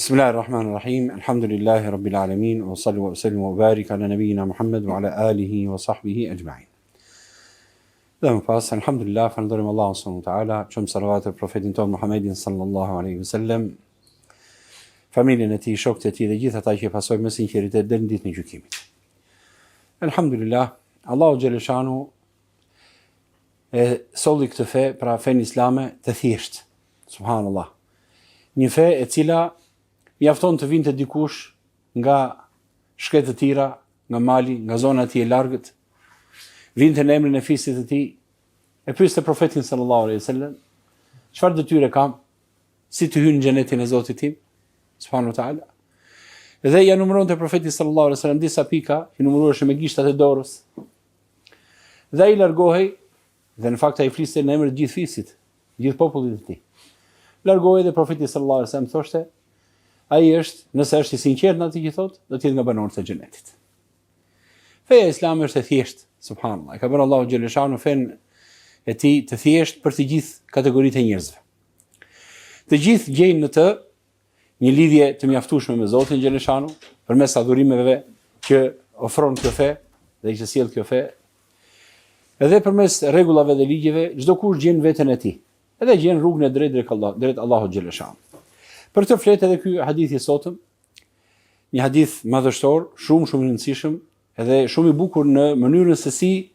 Bismillahirrahmanirrahim. Alhamdulillahi rabbil alamin wa sallu wa sallimu wa barik ala nabiyyina Muhammad wa ala alihi wa sahbihi ajma'in. Dhe më pas, alhamdulillah, falenderojmë Allahun subhanahu wa taala, çojmë salavat për profetin ton Muhammedin sallallahu alaihi wasallam, familjen e tij, shokët e tij dhe gjithë ata që e pasojnë me sinqeritet deri në ditën e gjykimit. Alhamdulillah, Allahu xhaleshanu e solli këtë fe, pra fen islame të thjesht. Subhanallah. Një fe e cila mjafton të vinte dikush nga shkretë të tjera, nga mali, nga zona e tij e largët, vinte në emrin e fisit të tij, e pyeste profetin sallallahu alaihi wasallam, çfarë detyre kam, si të hyjë në xhenetin e Zotit tim, subhanahu wa taala. Dhe ja numëronte profeti sallallahu alaihi wasallam disa pika që numëroheshin me gishtat e dorës. Dhe ai largohej, dhe në fakt ai fliste në emër të gjithë fisit, gjithë popullit të tij. Largohej dhe profeti sallallahu alaihi wasallam thoshte, ai është, nëse është i sinqert në atë që thot, do të jetë nga banorët e xhenetit. Feja islame është e thjeshtë, subhanallahu. Ka bërë Allahu xhaleshanu fen e tij të thjeshtë për të gjithë kategoritë e njerëzve. Të gjithë gjejnë në të një lidhje të mjaftueshme me Zotin xhaleshanu përmes adhurimeve që ofron kjo fe dhe që sjell kjo fe. Edhe përmes rregullave dhe ligjeve, çdo kush gjen veten e tij. Edhe gjen rrugën e drejtë drejt Allahut xhaleshanu. Për të fletë edhe ky hadith i sotëm, një hadith madhështor, shumë i rëndësishëm, edhe shumë i bukur në mënyrën se si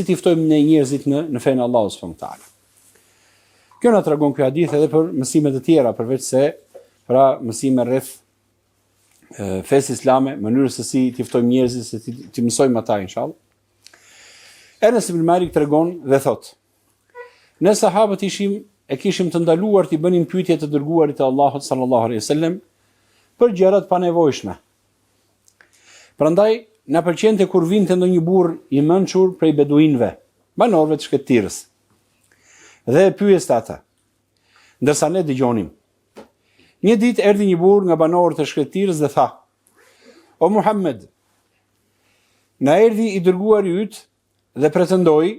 t'i ftojmë ne njerëzit në fenë Allahut subhanahu wa taala. Kjo na tregon ky hadith edhe për mësime të tjera, përveç se pra mësime rreth fesë islame, mënyrës se si t'i ftojmë njerëzit, se t'i mësojmë ata inshallah. Enes ibn Malik tregon dhe thot: ne sahabët e kishim të ndaluar t'i bënim pyetje të dërguarit të Allahut sallallahu alaihi wasallam për gjërat pa nevojshme. Prandaj na pëlqente kur vinte ndonjë burr i mençur prej beduinëve, banorëve të shkëtirës. Dhe e pyeste ata, ndërsa ne dëgjonim. Një ditë erdhi një burr nga banorët e shkëtirës dhe tha: O Muhammed, na erdhi i dërguari yt dhe pretendoi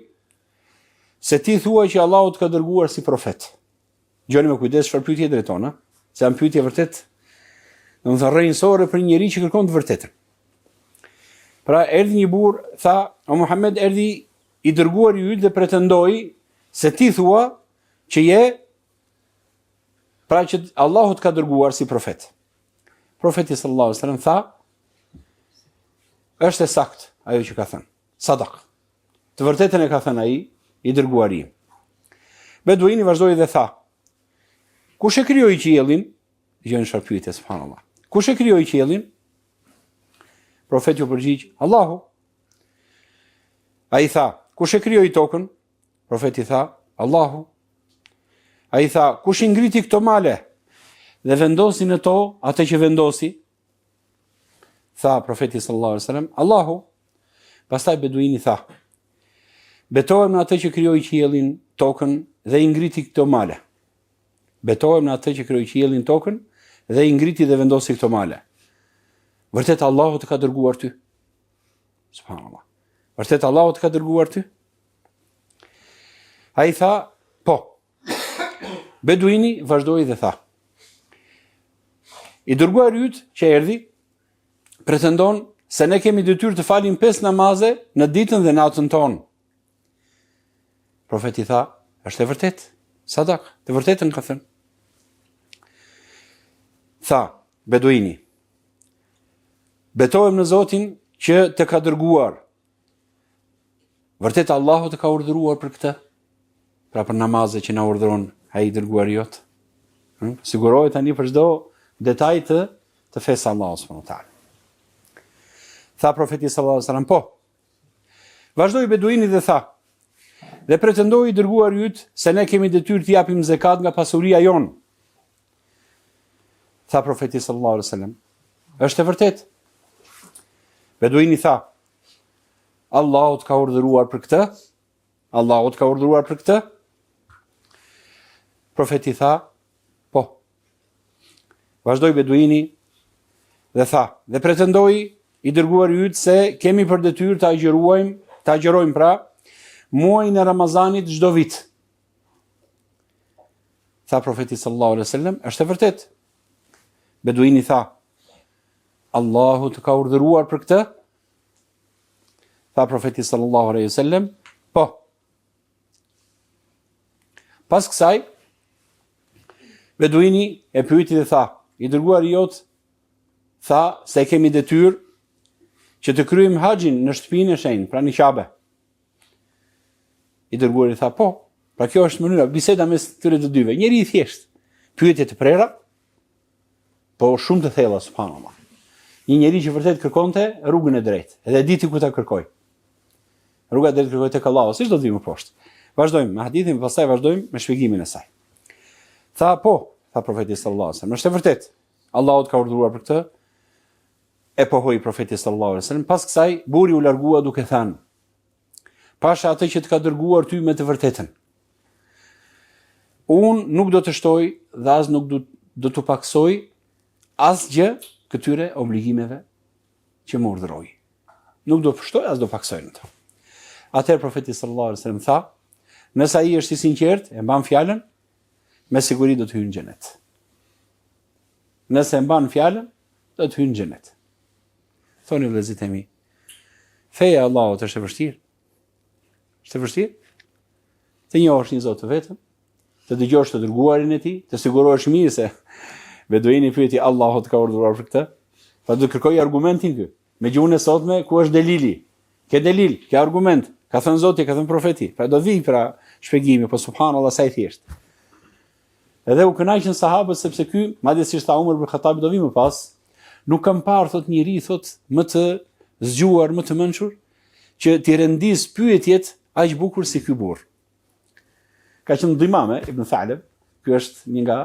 se ti thua që Allahu të ka dërguar si profet. Gjoni me kujdes çfarë pyetje drejton, se janë pyetje vërtet, domethënë rrënjësore për një njerëz që kërkon të vërtetën. Pra erdhi një burr, tha: O Muhammed, erdhi i dërguari yt dhe pretendoi se ti thua që që Allahu të ka dërguar si profet. Profeti sallallahu alaihi wasallam tha: është e saktë ajo që ka thënë. Sadak. Të vërtetën e ka thënë ai i dërguari. Beduini vazhdoi dhe tha: kush e krijoi qiellin? Gjën çfarë pyetje, subhanallah. Kush e krijoi qiellin? Profeti u përgjigj: Allahu. Ai tha: kush e krijoi tokën? Profeti tha: Allahu. Ai tha: kush i ngriti këto male dhe vendosi në to atë që vendosi? Tha profeti sallallahu alaihi wasallam: Allahu. Pastaj beduini tha: betohem në atë që krijoi qiellin, tokën dhe i ngriti këto male. Betohem në atë që krijoi qiellin, tokën dhe i ngriti dhe vendosi këto male. Vërtet Allahu të ka dërguar ty? Subhanallah. Vërtet Allahu të ka dërguar ty? Ai tha: po. Beduini vazhdoi dhe tha: i dërguari yt që erdhi pretendon se ne kemi detyrë të falim 5 namaze në ditën dhe natën tonë. Profeti tha: është e vërtet, sadak, të vërtetën ka thënë. Tha beduini: betohem në Zotin që të ka dërguar. Vërtet Allahu të ka urdhëruar për këtë? Pra për namazet që na urdhëron ai i dërguari jot. Sigurohet tani për çdo detaj të fesë Allahu subhanahu wa taala. Tha profeti sallallahu alaihi wasallam: po. Vazhdoi beduini dhe tha: dhe pretendoi i dërguari yt se ne kemi detyrë të japim zekat nga pasuria jon. Tha profeti sallallahu alaihi wasallam: është e vërtet? Beduini tha: Allahu të ka urdhëruar për këtë? Allahu të ka urdhëruar për këtë? Profeti tha: po. Vazhdoi beduini dhe tha: dhe pretendoi i dërguari yt se kemi për detyrë të agjerojmë pra muajin e Ramazanit çdo vit. Tha profeti sallallahu alaihi wasallam: është e vërtet? Beduini tha, Allahu të ka urdhëruar për këtë? Tha profeti sallallahu alaihi wasallam, po. Pas kësaj, beduini e pyeti dhe tha, i dërguari jot, tha se kemi detyrë që të kryejmë haxhin në shtëpinë e shenjtë, pra në Kabe. I dërguari tha, po. Pra kjo është mënyra, biseda mes këtyre të dyve. Njëri i thjesht, pyetje të prera, po shumë të thella, subhanallahu. Një njeri që vërtet kërkonte rrugën e drejtë, edhe diti ku ta kërkoj. Rruga e drejtë kërkoj tek Allahu, si do të vi më poshtë. Vazhdojmë me hadithin, pastaj vazhdojmë me shpjegimin e saj. Tha, po, tha profeti sallallahu alaihi wasallam, është e vërtet. Allahu ka urdhëruar për këtë. E pohoi profeti sallallahu alaihi wasallam. Pas kësaj, burri u largua duke thënë, pasha atë që të ka dërguar ty me të vërtetën. Unë nuk do të shtoj dhe as nuk do të paksoj asgjë këtyre obligimeve që më urdhëroi. Nuk do shtoj as do paksoj në to. Atëherë profeti sallallahu alaihi wasallam tha, nëse ai është i sinqert, e mban fjalën, me siguri do të hyjë në xhenet. Nëse e mban fjalën, do të hyjë në xhenet. Thoni vëllezërit e mi, feja e Allahut është e vështirë. Është e vështirë? Të njohësh një Zot të vetëm, të dëgjosh të dërguarin e tij, të sigurohesh mirë se beduini pyeti Allahu të ka urdhëruar për këtë, pa do të kërkoj argumentin kë. Me gjuhën e sotme, ku është delili? Ke delil, ke argument, ka thënë Zoti, ka thënë profeti. Pra do vi pra shpjegimi, po subhanallahu sa i thjesht. Edhe u kënaqën sahabët sepse ky, madje si tha Umar ibn Khattabi do vi më pas, nuk kam parë thot njëri thot më të zgjuar, më të mençur, që t'i rendis pyetjet aq bukur si ky burr. Ka qenë Dimame ibn Thalib, ky është një nga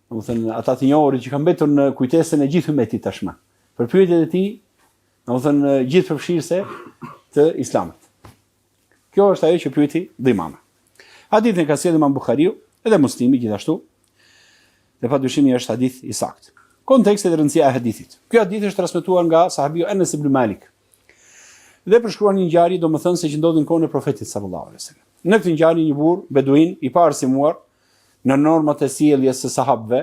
domethënë ata të njohurit që kanë mbetur në kujtesën e gjithë ummetit tashmë. Për pyetjet e tij, domethënë gjithë përfshirëse të Islamit. Kjo është ajo që pyeti Dimame. Hadithin ka sjellë Imam Buhariu edhe Muslimi gjithashtu. Dhe padyshim është hadith i saktë. Konteksti dhe rëndësia e hadithit. Ky hadith është transmetuar nga sahabiu Anas ibn Malik. Dhe përshkruan një ngjarje domethënë se që ndodhi në kohën e profetit sallallahu alaihi wasallam. Në këtë ngjarje një burr beduin i parësimuar në normat e sjelljes së sahabëve,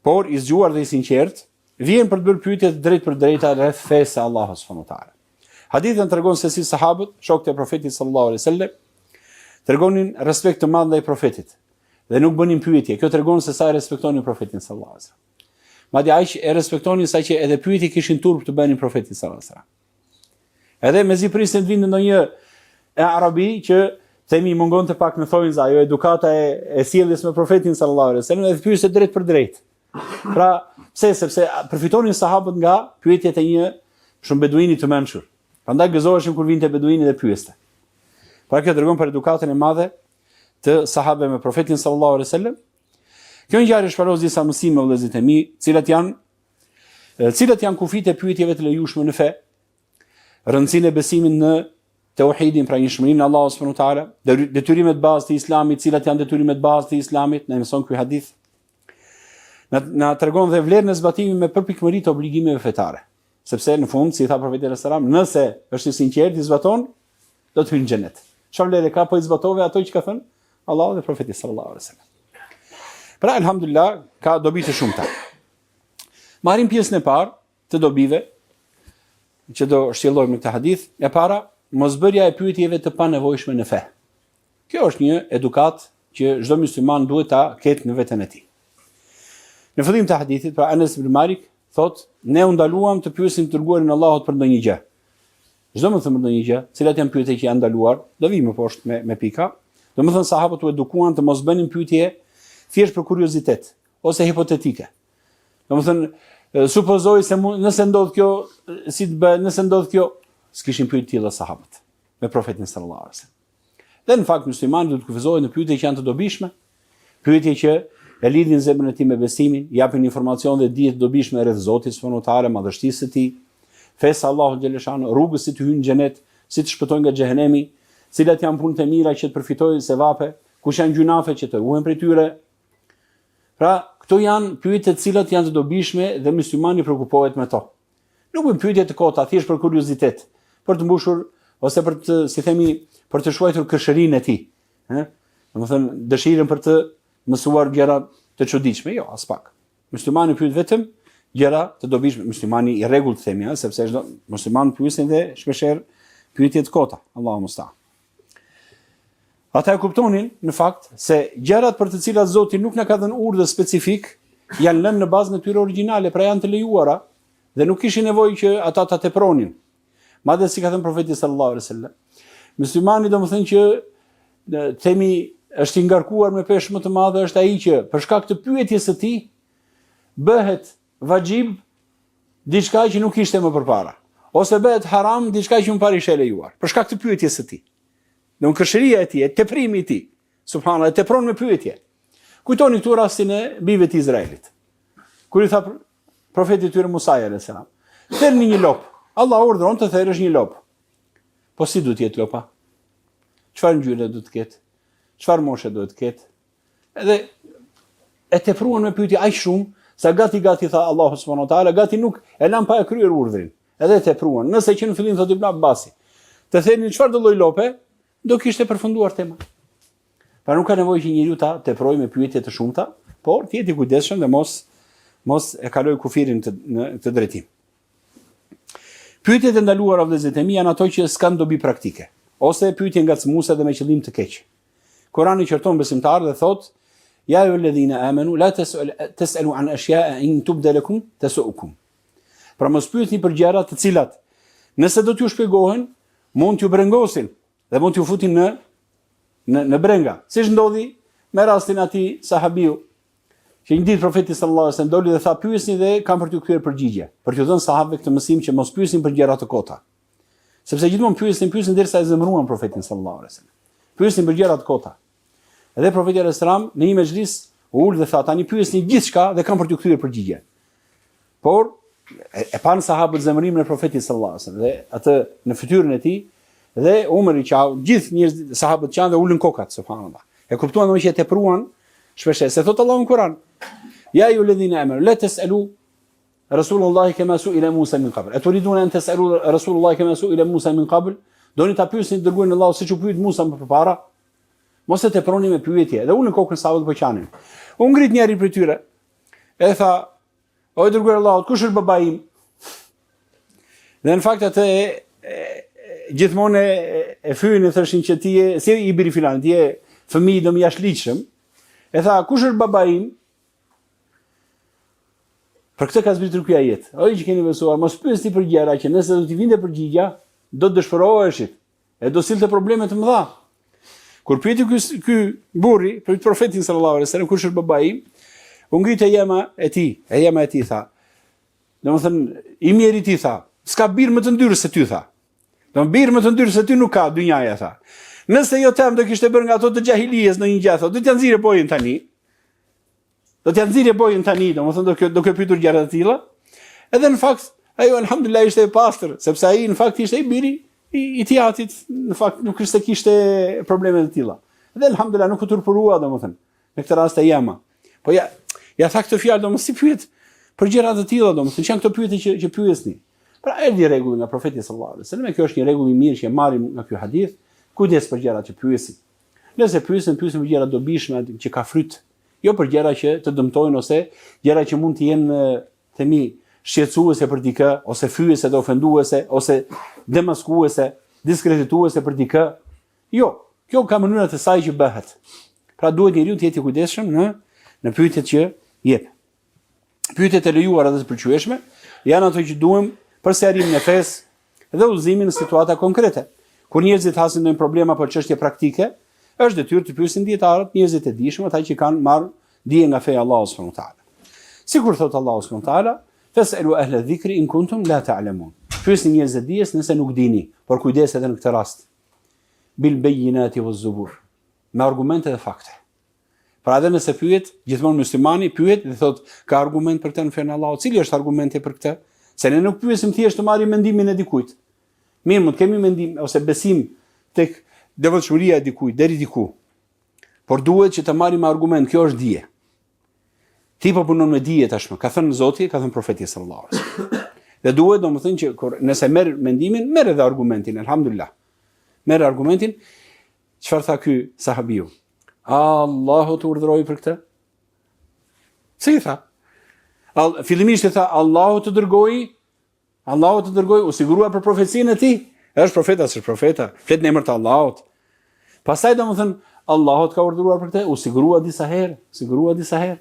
por i zgjuar dhe i sinqert, vjen për të bërë pyetje të drejtë për drejta rreth fesë së Allahut subhanahu wa taala. Hadithi tregon se si sahabët, shokët e profetit sallallahu alaihi wasallam, tregonin respekt të madh ndaj profetit dhe nuk bënin pyetje. Kjo tregon se sa e respektonin profetin sallallahu alaihi wasallam. Madje aq e respektonin sa që edhe pyetje kishin turp të bënin profetit sallallahu alaihi wasallam. Edhe mezi prisin të vinte ndonjë e arabi që themi mungon të pak me thonjza, ajo edukata e sjelljes me profetin sallallahu alaihi wasallam, dhe pyetje drejt për drejt. Pra, sepse përfitonin sahabët nga pyetjet e një shumë beduini të mençur. Prandaj gëzoheshin kur vinte beduini dhe pyeste. Pra kjo tregon për edukatën e madhe të sahabëve me profetin sallallahu alaihi wasallam. Kjo ngjarje shparos disa mësime vëllezërit e mi, cilat janë kufit e pyetjeve të lejueshme në fe, rëndësinë e besimit në tauhidin, pra njëshmërinë në Allahu subhanahu wa taala, detyrimet bazë të Islamit, cilat janë detyrimet bazë të Islamit, na mëson ky hadith. Na tregon dhe vlerën e zbatimit me përpikmëri të obligimeve fetare. Sepse në fund, si tha profeti sallallahu alaihi wasallam, nëse është i sinqert, i zbaton, do të hyjë në xhenet. Çfarë vlerë ka po i zbatove ato që ka thënë Allahu dhe profeti sallallahu alaihi wasallam. Pra elhamdulillah ka dobi të shumta. Marrim pjesën e parë të dobive që do shtjellojmë në këtë hadith. E para, mosbërja e pyetjeve të panevojshme në fe. Kjo është një edukat që çdo musliman duhet ta ketë në veten e tij. Në fillim të hadithit, pra Anas ibn Malik thot, ne u ndaluam të pyesim të dërguarin e Allahut për ndonjë gjë. Çdo më thënë ndonjë gjë, cilat janë pyetje që janë ndaluar, do vi më poshtë me pika. Domethënë sahabët u edukuan të mos bënin pyetje thjesht për kuriozitet ose hipotetike. Domethënë supozoj se nëse ndodh kjo, si të bëhet, nëse ndodh kjo, s'kishin pyetur tilla sahabët me profetin sallallahu alaihi wasallam. Dhe në fakt muslimani duhet të kufizohet në pyetje që janë të dobishme, pyetje që e lidhin zemrën e tij me besimin, japin informacion dhe dije të dobishme rreth Zotit subhanahu wa taala, madhështisë së tij, fesë Allahu xhaleshano, rrugës si të hyjë në xhenet, si të shpëtojnë nga xhehenemi, cilat janë punët e mira që të përfitojnë sevape, kush janë gjunafe që të ruhen prej tyre. Pra, këto janë pyetje të cilat janë të dobishme dhe muslimani prekupohet me to. Nuk bën pyetje të kota thjesht për kuriozitet, për të mbushur ose për të, si themi, për të shuajtur këshërinë e tij, ëh? Domethënë dëshirën për të mësuar gjëra të çuditshme, jo, as pak. Muslimani pyet vetëm gjëra të dobishme, muslimani i rregullt themi, sepse çdo musliman pyesin dhe shpeshherë pyetje të kota, Allahu musta'an. Ata e kuptonin në fakt se gjërat për të cilat Zoti nuk na ka dhënë urdhë specifik janë lënë në bazën e tyre origjinale, pra janë të lejuara dhe nuk kishin nevojë që ata ta tepronin. Madje si ka thënë profeti sallallahu alaihi wasallam, muslimani domethënë që themi është i ngarkuar me peshë më të madhe është ai që për shkak të pyetjes së tij bëhet vajib diçka që nuk ishte më përpara, ose bëhet haram diçka që më parë ishte lejuar, për shkak të pyetjes së tij. Në këshëria e tij, teprimi i tij, subhanallahu, tepron me pyetje. Kujtoni këtu rastin e bijve të Izraelit. Kur i tha profeti tyre Musa alayhis salam, "Thërni një lop." Allah urdhëron të thërësh një lop. Po si duhet të jetë lopa? Çfarë ngjyre duhet të ketë? Çfarë moshe duhet të ketë? Edhe e tepruan me pyetje aq shumë sa gati tha Allahu subhanahu wa taala, gati nuk e lan pa e kryer urdhrin. Edhe e tepruan. Nëse që në fillim thotë Ibn Abbasi, të thënë çfarë do lloj lope, do kishte përfunduar tema. Pra nuk ka nevojë që njeriu ta teprojë me pyetje të shumta, por të jetë i kujdesshëm dhe mos e kaloj kufirin të drejtim. Pyetjet e ndaluara vëllezërit e mi janë ato që s'kan dobi praktike, ose pyetje ngacmuese dhe me qëllim të keq. Kurani qorton besimtarët dhe thotë: "Ya ayyuhalladhina amanu la tas'alu an ashya'a in tubda lakum tasu'ukum." Pra mos pyetni për gjëra të cilat nëse do t'ju shpjegohen, mund t'ju brengosin dhe mund t'ju futin në brenga. Siç ndodhi me rastin atij sahabiu, që një ditë profeti sallallahu alajhi wasallam doli dhe tha pyesni dhe kam për t'ju kthyer përgjigje, për t'ju dhënë sahabëve këtë mësim që mos pyesin për gjëra të kota. Sepse gjithmonë pyesin derisa e zemëruan profetin sallallahu alajhi wasallam. Pyesin për gjëra të kota. Edhe profeti alayhis salam në një mezhlis u ul dhe tha tani pyesni gjithçka dhe kam për t'ju kthyer përgjigje. Por e pan sahabët zemërimin e profetit sallallahu alajhi wasallam dhe atë në fytyrën e tij dhe Umar i qau, gjithë njerëzit sahabët qanë dhe ulën kokat, subhanallahu. E kuptuan domosht që e tepruan shpesh, se thot Allahu në Kur'an: "Ya ayyuhalladhina amanu la tas'alu Rasulullahi kama su'ila Musa min qabl." Aturiduna an tas'alu Rasulullahi kama su'ila Musa min qabl? Doni ta pyesni dërguarin e Allahut siç u pyet Musa më përpara? Mos e teproni me pyetje. Dhe ulën kokën sahabët po qanin. U ngrit njëri prej tyre. E tha: "O dërguari i Allahut, kush është babai im?" Dhe në fakt atë gjithmonë e fyen e thoshin që ti je si i biri filan, ti je fëmijë dom jashtëligjshëm. E tha, "Kush është babai im?" Për këtë ka zbritur ky ajet. O që keni besuar, mos pyesni për gjëra që nëse do t'i vinte përgjigja, do të dëshpëroheshit e do sillte probleme të mëdha. Kur pyeti ky burri për profetin sallallahu alajhi wasallam, "Kush është babai im?" U ngrit e jema e tij tha. Domethënë i miri ti tha, "S'ka birë më të ndyrë se ty tha." Do birë më të ndyrë se ty nuk ka dynjaja tha. Nëse jo tem do kishte bërë nga ato të xahilijes në një gjë, do t'ja nxirë bojën tani. Domethënë do kjo pyetur gjëra të tilla. Edhe në fakt ajo alhamdulillah ishte e pastër, sepse ai në fakt ishte i biri i tiatit, në fakt nuk kishte probleme të tilla. Dhe alhamdulillah nuk u turpurua domethënë. Në këtë rast e jema. Po ja tha këtë fjalë domos si pyet për gjëra të tilla domethënë, janë këto pyetje që pyesni. Pra erdhi rregull nga profeti sallallahu alajhi wasallam, kjo është një rregull i mirë që marrim nga ky hadith, kujdes për gjërat që pyesin. Nëse pyesin për gjëra dobishme që ka fryt, jo për gjëra që të dëmtojnë ose gjëra që mund të jenë themi shqetësuese për dikë, ose fyese dhe ofenduese, ose demaskuese, diskredituese për dikë. Jo, kjo ka mënyrat e saj që bëhet. Pra duhet njeriu të jetë i kujdesshëm në pyetjet që jep. Pyetjet e lejuara dhe të pëlqyeshme janë ato që duhem për sqarimin e fesë dhe udhëzimin në situata konkrete. Kur njerëzit hasin ndonjë problem apo çështje praktike, është detyrë të pyesin dietarët, njerëzit e dijshëm, ata që kanë marrë dije nga feja e Allahut subhanahu wa taala. Sikur thot Allahu subhanahu wa taala: "Fas'alu ahla dhikri in kuntum la ta'lamun." Pyesni njerëzit e dijes nëse nuk dini, por kujdes edhe në këtë rast. Bil bayyinati waz zubur. Me argumente dhe fakte. Pra edhe nëse pyet, gjithmonë muslimani pyet dhe thot, ka argument për këtë në fenë e Allahut? Cili është argumenti për këtë? Se ne nuk pyesim thjesht të marrim mendimin e dikujt. Mirë, mund të kemi mendim ose besim tek devotshmëria e dikujt deri diku. Por duhet që të marrim argument, kjo është dije. Ti po punon me dije tashmë, ka thënë Zoti, ka thënë profeti sallallahu alajhi wasallam. Dhe duhet domethënë që nëse merr mendimin, merr edhe argumentin, alhamdulillah. Merr argumentin. Çfarë tha ky sahabiu? Allahu të urdhëroi për këtë? Si tha? Fillimisht i tha Allahu të dërgoi, u sigurua për profecinë e tij. Është profeta, s'është profeta, flet në emër të Allahut. Pastaj domethënë Allahu ka urdhëruar për këtë, u sigurua disa herë.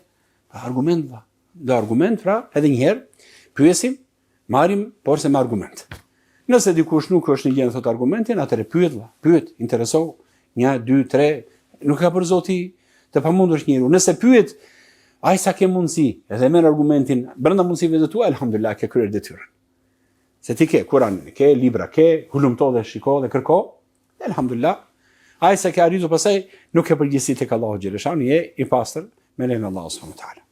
Argument, pra, edhe një herë pyesim, marrim porse me argument. Nëse dikush nuk është në gjendje të thotë argumentin, atëherë pyet, intereso, 1, 2, 3, nuk ka për Zoti të pamundur është njeriu. Nëse pyet, ai sa ke mundësi, edhe merr argumentin brenda mundësive të tua, elhamdulillah ke kryer detyrën. Se ti ke Kur'anin, ke libra, ke hulumto dhe shiko dhe kërko, elhamdulillah. Ai sa ke arritur pastaj nuk ke përgjegjësi tek Allahu xhaleshan, je i pastër me lejen e Allahut subhanahu wa taala.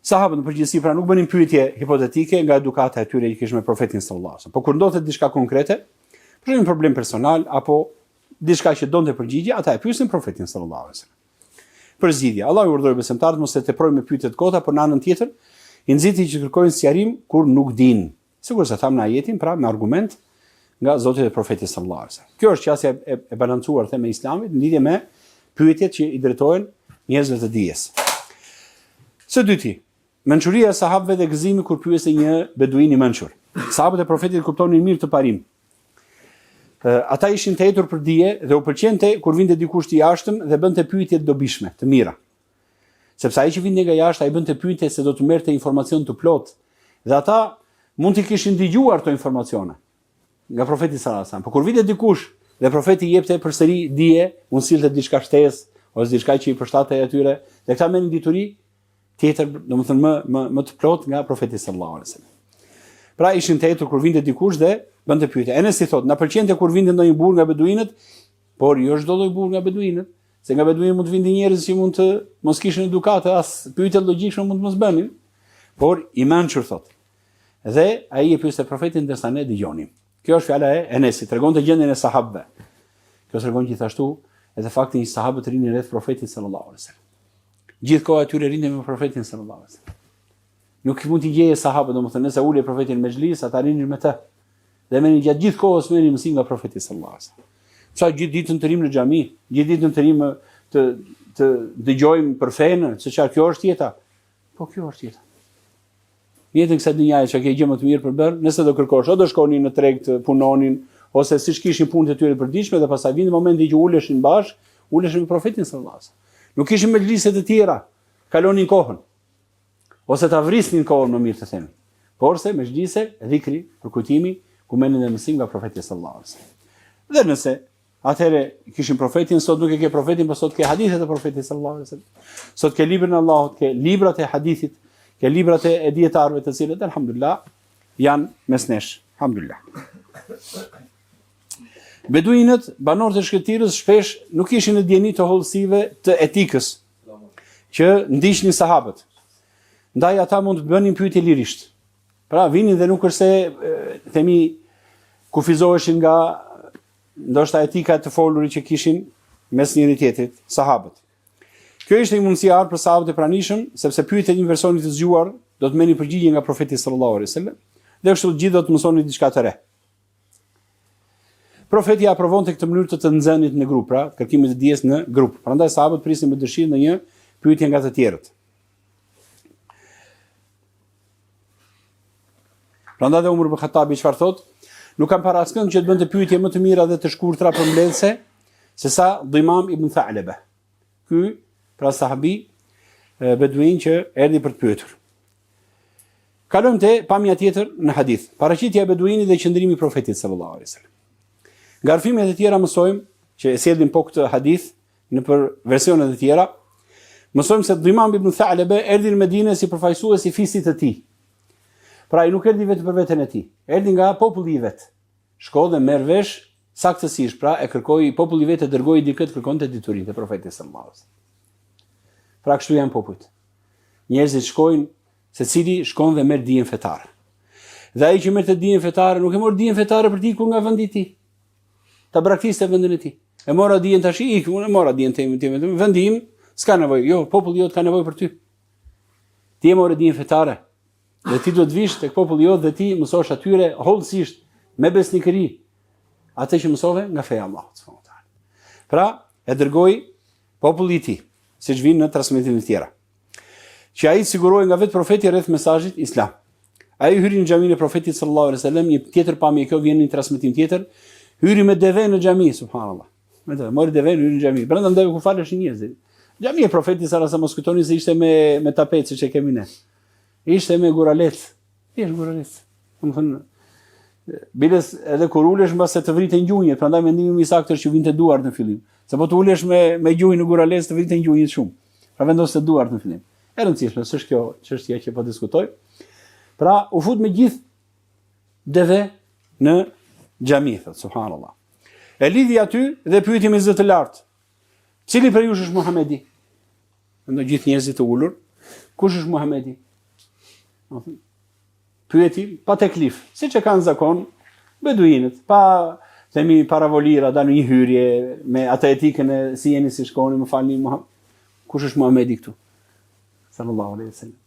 Sahabët në përgjithësi pra nuk bënin pyetje hipotetike nga edukata e tyre që kishin me profetin sallallahu alajhi wasallam. Po kur ndodhte diçka konkrete, për një problem personal apo diçka që donte përgjigje, ata e pyesin profetin sallallahu alajhi wasallam. Përzgjidhja, Allahu urdhëroi besimtarët mos të teprojnë me pyetje të kota, por në anën tjetër i nxiti që kërkojnë sqarim kur nuk dinë. Sigurisht se thamë në ajetin, pra me argument nga Zoti dhe profeti sallallahu alajhi wasallam. Kjo është qasja e balancuar me Islamit në lidhje me pyetjet që i drejtohen njerëzve të dijes. Së dyti, mençuria e sahabëve dhe gëzimi kur pyesej një beduin i mençur. Sahabët e profetit kuptonin mirë të parim. Ata ishin të hetur për dije dhe u pëlqente kur vinte dikush i jashtëm dhe bënte pyetje të dobishme, të mira. Sepse ai që vinte nga jashtë ai bënte pyetje se do të merrte informacion të plotë dhe ata mund të kishin dëgjuar këto informacione nga profeti sallallahu alajhi wasallam. Por kur vinte dikush dhe profeti i jepte përsëri dije, mund sillte diçka shtesë ose diçka që i përshtatej atyre, dhe këta merrin dituri tjetër, domethënë më të plot nga profeti sallallahu alajhi wasallam. Pra ishin të hetur kur vinte dikush dhe bënte pyetje. Enesi thotë, na pëlqente kur vinte ndonjë burr nga beduinët, por jo çdo lloj burr nga beduinët, se nga beduinët mund të vinë njerëz që mund të mos kishin edukate, as pyetje logjike mund të mos bënin, por i mençur thotë. Dhe ai e pyeste profetin ndërsa ne dëgjonim. Kjo është fjala e Enesit, tregonte gjendjen e sahabëve. Kjo tregon gjithashtu edhe faktin që sahabët rinin rreth profetit sallallahu alajhi wasallam. Gjithkohë atyre rinin me profetin sallallahu alajhi wasallam. Nuk mund t'i gjeje sahabët, domethënë nëse ulej profeti në mezhlis, ata rinin me të. Dhe merrin gjatë gjithë kohës merrin mësim nga profeti sallallahu alajhi wasallam. Sa gjithë ditën të rim në xhami, gjithë ditën të rim të dëgjojmë për fenë, se çfarë kjo është jeta. Po kjo është jeta. Jetën kësaj dynjaje që ke gjë më të mirë për bërë, nëse do kërkosh, o do shkonin në treg të punonin, ose siç kishin punët e tyre të përditshme dhe pastaj vinte momenti që uleshin bashkë, uleshin me profetin sallallahu alajhi wasallam. Nuk kishin mezhlise të tjera, kalonin kohën. Ose ta vrisnin kohën më mirë të themi. Porse mezhlise, dhikri, përkujtimi, ku merrin dhe mësim nga profeti sallallahu alajhi wasallam. Dhe nëse atëherë kishin profetin, sot nuk e ke profetin, por sot ke hadithet e profetit sallallahu alajhi wasallam. Sot ke librin e Allahut, ke librat e hadithit, ke librat e dietarëve të cilët alhamdulillah janë mes nesh, alhamdulillah. Beduinët, banorët e shkëtirës, shpesh nuk ishin në dieni të hollësive të etikës që ndiqnin sahabët. Ndaj ata mund të bënin pyetje lirisht. Pra vinin dhe nuk është se themi kufizoheshin nga ndoshta etika të folurit që kishin mes njëri tjetrit, sahabët. Kjo ishte një mundësi ardhur për sahabët e pranishëm, sepse pyetjet e një personi të zgjuar do të merrnin përgjigje nga profeti sallallahu alaihi wasallam, dhe kështu gjithë do të mësonin diçka të re. Profeti ja aprovonte këtë mënyrë të nxënit në grup, pra kërkimit të dijes në grup. Prandaj sahabët prisnin me dëshirë ndonjë pyetje nga të tjerët. Prandaj dhe Umar ibn Khattabi çfarë thotë? Nuk kam para askënd që të bënte pyetje më të mira dhe të shkurtra për mbledhse se sa Dhimam ibn Tha'laba. Ky pra sahabi beduin që erdhi për të pyetur. Kalojmë te pamja tjetër në hadith. Paraqitja e beduinit dhe qëndrimi i profetit sallallahu alaihi wasallam. Nga arfimet e tjera mësojmë që e sjellim po këtë hadith në për versionet e tjera. Mësojmë se Dhimam ibn Tha'laba erdhi në Medinë si përfaqësues i fisit të tij. Pra ai nuk erdhi vetëm për veten e tij, erdhi nga populli i vet. Shko dhe merr vesh saktësisht, pra e kërkoi populli i vet të dërgoi dikë të kërkonte diturinë e profetit sallallahu alaihi wasallam. Pra kështu janë popujt. Njerëzit shkojnë, secili shkon dhe merr dijen fetare. Dhe ai që merr të dijen fetare nuk e mor dijen fetare për të ikur nga vendi i tij. Ta braktisë vendin e tij. E mora dijen tash ik, unë e mora dijen time, vendi im s'ka nevojë. Jo, populli jot ka nevojë për ty. Ti e morë dijen fetare. Dhe ti duhet vish tek populli jot dhe ti mësosh atyre hollësisht me besnikëri atë që mësove nga feja e Allahut subhanahu wa taala. Pra e dërgoi populli i tij, siç vjen në transmetimet e tjera. që ai siguroi nga vetë profeti rreth mesazhit islam. Ai hyri në xhaminë e profetit sallallahu alaihi wasallam, një tjetër pamje kjo vjen në transmetim tjetër, hyri me deve në xhami, subhanallahu. Me deve, mori deve hyri në xhami. Brenda ndaj ku faleshin njerëzit. Xhamia e profetit sallallahu alaihi wasallam, mos kujtoni se ishte me tapet siç e kemi ne. Ishte me guralet. Ishte guralet. Domethënë biles edhe kur ulesh mbas se të vriten gjunjët, prandaj mendimi më i saktë është që vinte duart në fillim. Se po të ulesh me gjunjë në gurales të vriten gjunjët shumë. Pra vendos të duart në fillim. E rëndësishme, s'është kjo çështja që po diskutoj. Pra u fut me gjithë deve në xhami, thot subhanallahu. E lidhi aty dhe pyeti me zë të lartë. Cili prej jush është Muhamedi? Në gjithë njerëzit të ulur, kush është Muhamedi? Pyeti pa teklif, siç e kanë zakon beduinët, pa themi paravolira, dalë një hyrje me atë etikën e si jeni si shkoni, më falni kush është Muhamedi këtu? Sallallahu alaihi wasallam.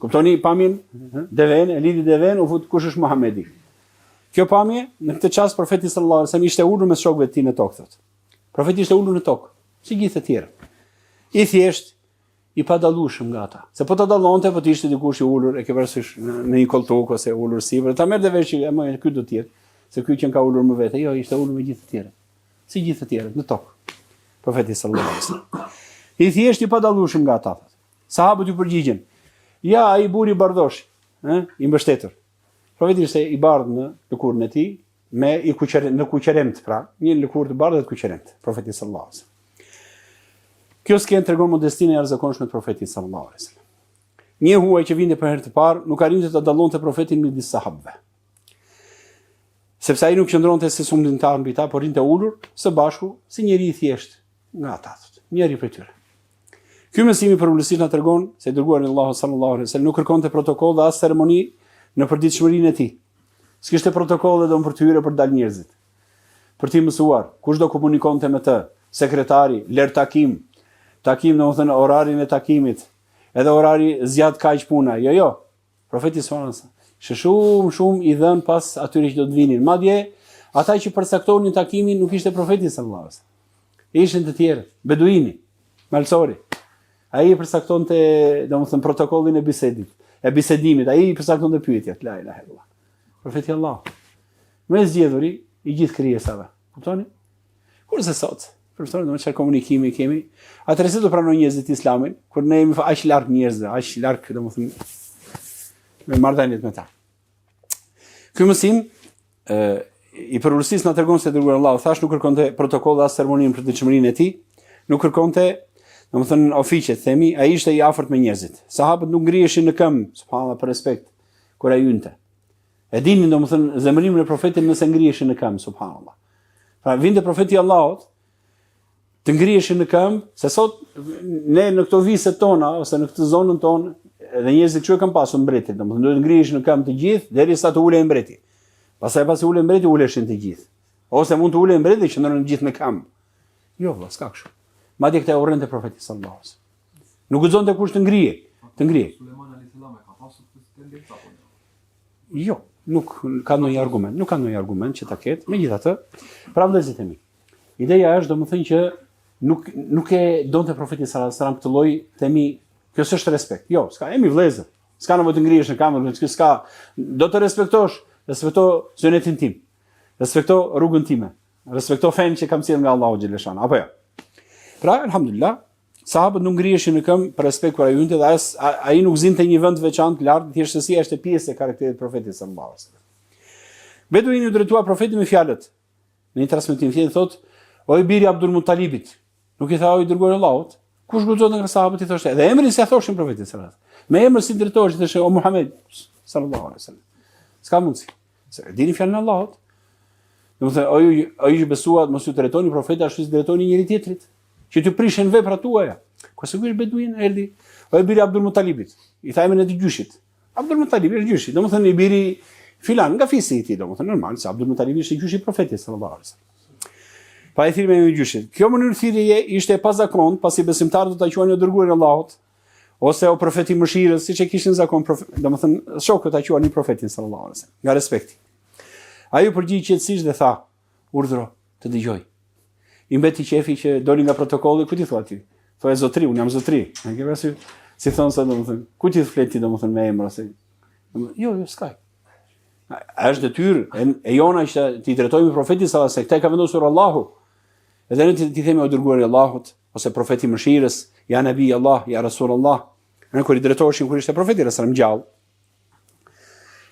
Kuptoni pamjen? Deven, e lidhi deven, u fut kush është Muhamedi. Kjo pamje, në këtë çast profeti sallallahu alaihi wasallam ishte ulur me shokëve të tij në tokë, thot. Profeti ishte ulur në tokë, si gjithë të tjerë. I thjesht, i padallueshëm nga ata. Se po ta dallonte, po të ishte dikush i ulur, e ke parasysh në një koltuk ose ulur sipër, ta merrte vesh që më ky do të jetë, se ky që ka ulur më vete, jo, ishte ulur me gjithë të tjerë. Si gjithë të tjerë në tokë. Profeti sallallahu alaihi wasallam. I thjesht i padallueshëm nga ata. Sahabët i përgjigjen. Ja, ai buri bardhosh, i mbështetur. Profeti ishte i bardhë në lëkurën e tij, me i kuqeremt, pra, një lëkurë të bardhë të kuqeremt, profeti sallallahu alaihi wasallam. Kjo skenë tregon modestinë e arzakonshme të profetit sallallahu alaihi wasallam. Një huaj që vinte për herë të parë, nuk arrinte ta dallonte profetin midis sahabëve. Sepse ai nuk qëndronte si sundimtar mbi ta, por rinte ulur së bashku si njeri i thjesht nga ata, njëri prej tyre. Ky mësimi për ulësi na tregon se dërguari Allahu sallallahu alaihi wasallam nuk kërkonte protokoll dhe as ceremoni në përditshmërinë e tij. S'kishte protokolle don për të hyrë për dal njerëzit. Për t'i mësuar, kush do komunikonte me të, sekretari, ler takim, domethënë orarin e takimit, edhe orari zgjat kaq puna. Jo. Profeti sallallahu alaihi wasallam ishte shumë i dhën pas atyre që do të vinin. Madje ata që përcaktonin takimin nuk ishte profeti sallallahu alaihi wasallam. Ishin të tjerë, beduini, malsori. Ai përcaktonte domethënë protokollin e bisedimit, ai përcaktonte pyetjet, la ilaha illallah. Profeti Allah. Me zgjedhuri i gjithë krijesave. Kuptoni? Kurse sot, përftoni domethënë çfarë komunikimi kemi, atëherë se do pranoj njerëzit islamin, kur ne jemi aq larg njerëzve, aq larg domethënë me marrëdhëniet me ta. Ky mësim i përulësisë na tregon se dërguar Allahu thash nuk kërkonte protokoll as ceremoninë për ditëshmërinë e tij, nuk kërkonte domethënë ofiqet, themi, ai ishte i afërt me njerëzit. Sahabët nuk ngriheshin në këmbë, subhanallahu, për respekt kur ai hynte. E dinin domethënë zemërimin e profetit nëse ngriheshin në këmbë, subhanallahu. Pra vinte profeti i Allahut të ngriheshin në këmbë, se sot ne në këto viset tona ose në këtë zonën tonë edhe njerëzit që kanë pasur mbretit, domethënë duhet ngrihesh në këmbë të gjithë derisa të ulej mbreti. Pastaj pasi ulej mbreti uleshin të gjithë. Ose mund të ulej mbreti që ndronë të gjithë në këmbë. Jo, valla, s'ka kështu. Madje këtë urrente profeti sallallahu alaihi wasallam. Nuk guxonte kush të ngrihe. Sulejmani alayhis salam ka pasur tendencë apo jo? Jo, nuk ka ndonjë argument që ta ketë. Megjithatë, pra vëllezërit e mi. Ideja është domethënë që nuk e donte profeti sallallahu alaihi wasallam këtë lloj themi. Kjo s'është respekt. Jo, s'ka, jemi vëllezër. S'ka nevojë të ngrihesh në kamerë, s'ka. Do të respektosh, respekto sunetin tim. Respekto rrugën time. Respekto fen që kam sjell nga Allahu xhaleshan. Apo jo. Pra, alhamdulillah, sahabët nuk ngriheshin në këmbë për respekt kur ai hynte dhe ai nuk zinte një vend të veçantë lart, thjeshtësia është pjesë e karakterit të profetit sallallahu alaihi wasallam. Beduini u drejtua profetit me fjalët. Në një transmetim tjetër thotë: "O i biri Abdul Muttalibit." Nuk i tha o i dërguar Allahut. Kush guxon nga sahabët i thoshte, dhe emrin si thoshin profetit sallallahu alaihi wasallam. Me emër si drejtohesh thoshe o Muhammed sallallahu alaihi wasallam. S'ka mundsi. Se dini fjalën e Allahut. Domethënë ai ju besuat mos ju drejtoni profetit ashtu si drejtoni njëri tjetrit, që t'ju prishin veprat tuaja. Ku sigurisht beduin erdhi o i biri Abdul Muttalibit. I tha emrin e gjyshit. Abdul Muttalib është gjyshi. Domethënë i biri filan nga fisi i tij, domethënë normal se Abdul Muttalib ishte gjyshi i profetit sallallahu alaihi wasallam. Pa e thirrë me gjyshin. Kjo mënyrë thirrjeje ishte pa zakon, pasi besimtarët do ta quajnë o dërguar i Allahut ose o profeti mëshirës, siç e kishin zakon, domethënë shokët ta quajnë profetin sallallahu alaihi wasallam, nga respekti. Ai u përgjigj qetësisht dhe tha: "Urdhro, të dëgjoj." I mbeti qefi që doli nga protokolli, ku ti thua ti? Thua zotri, un jam zotri. Ne ke parasysh Si thonë se domethënë, ku ti flet ti domethënë me emra se. Jo, s'ka. Është detyrë e jona që ti drejtojmë profetin sallallahu alajhi wasallam, se këtë ka vendosur Allahu. Edhe ne ti themi o dërguari i Allahut ose profeti i mëshirës, ja nabi Allah, ja rasulullah. Ne kur i drejtoheshin kur ishte profeti sallallahu alajhi wasallam gjallë.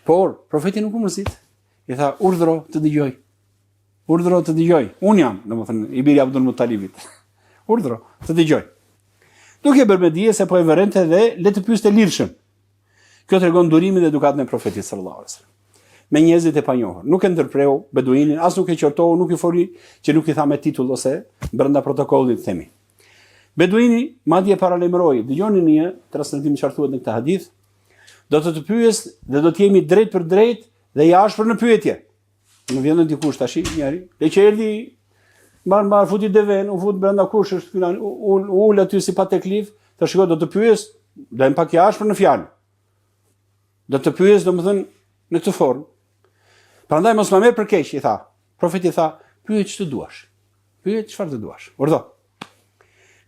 Por profeti nuk u mërzit. I tha urdhro të dëgjoj. Urdhro të dëgjoj. Un jam, domethënë i biri Abdul Muttalibit. Urdhro të dëgjoj. Duke bërë me dije se po e vërente dhe le të pyeste lirshëm. Kjo tregon durimin dhe edukatën e profetit sallallahu alajhi wasallam. Me njerëzit e panjohur. Nuk e ndërpreu beduinin, as nuk e qortoi, nuk i fori që nuk i tha me titull ose brenda protokollit themi. Beduini madje paralajmëroi, dëgjoni një transmetim çfarë thuhet në këtë hadith, do të pyes dhe do të jemi drejt për drejt dhe i ashpër në pyetje. Më vjen dikush tash njëri, le që erdhi mbar futi deven, u fut brenda kushës, ul aty si pa teklif, të shikoj do të pyes, do të pak i ashpër në fjalë. Do të pyes domethënë në këtë formë. Prandaj mos më merr për keq, i tha. Profeti tha, pyet ç'të duash. Pyet çfarë të duash. Urdhë.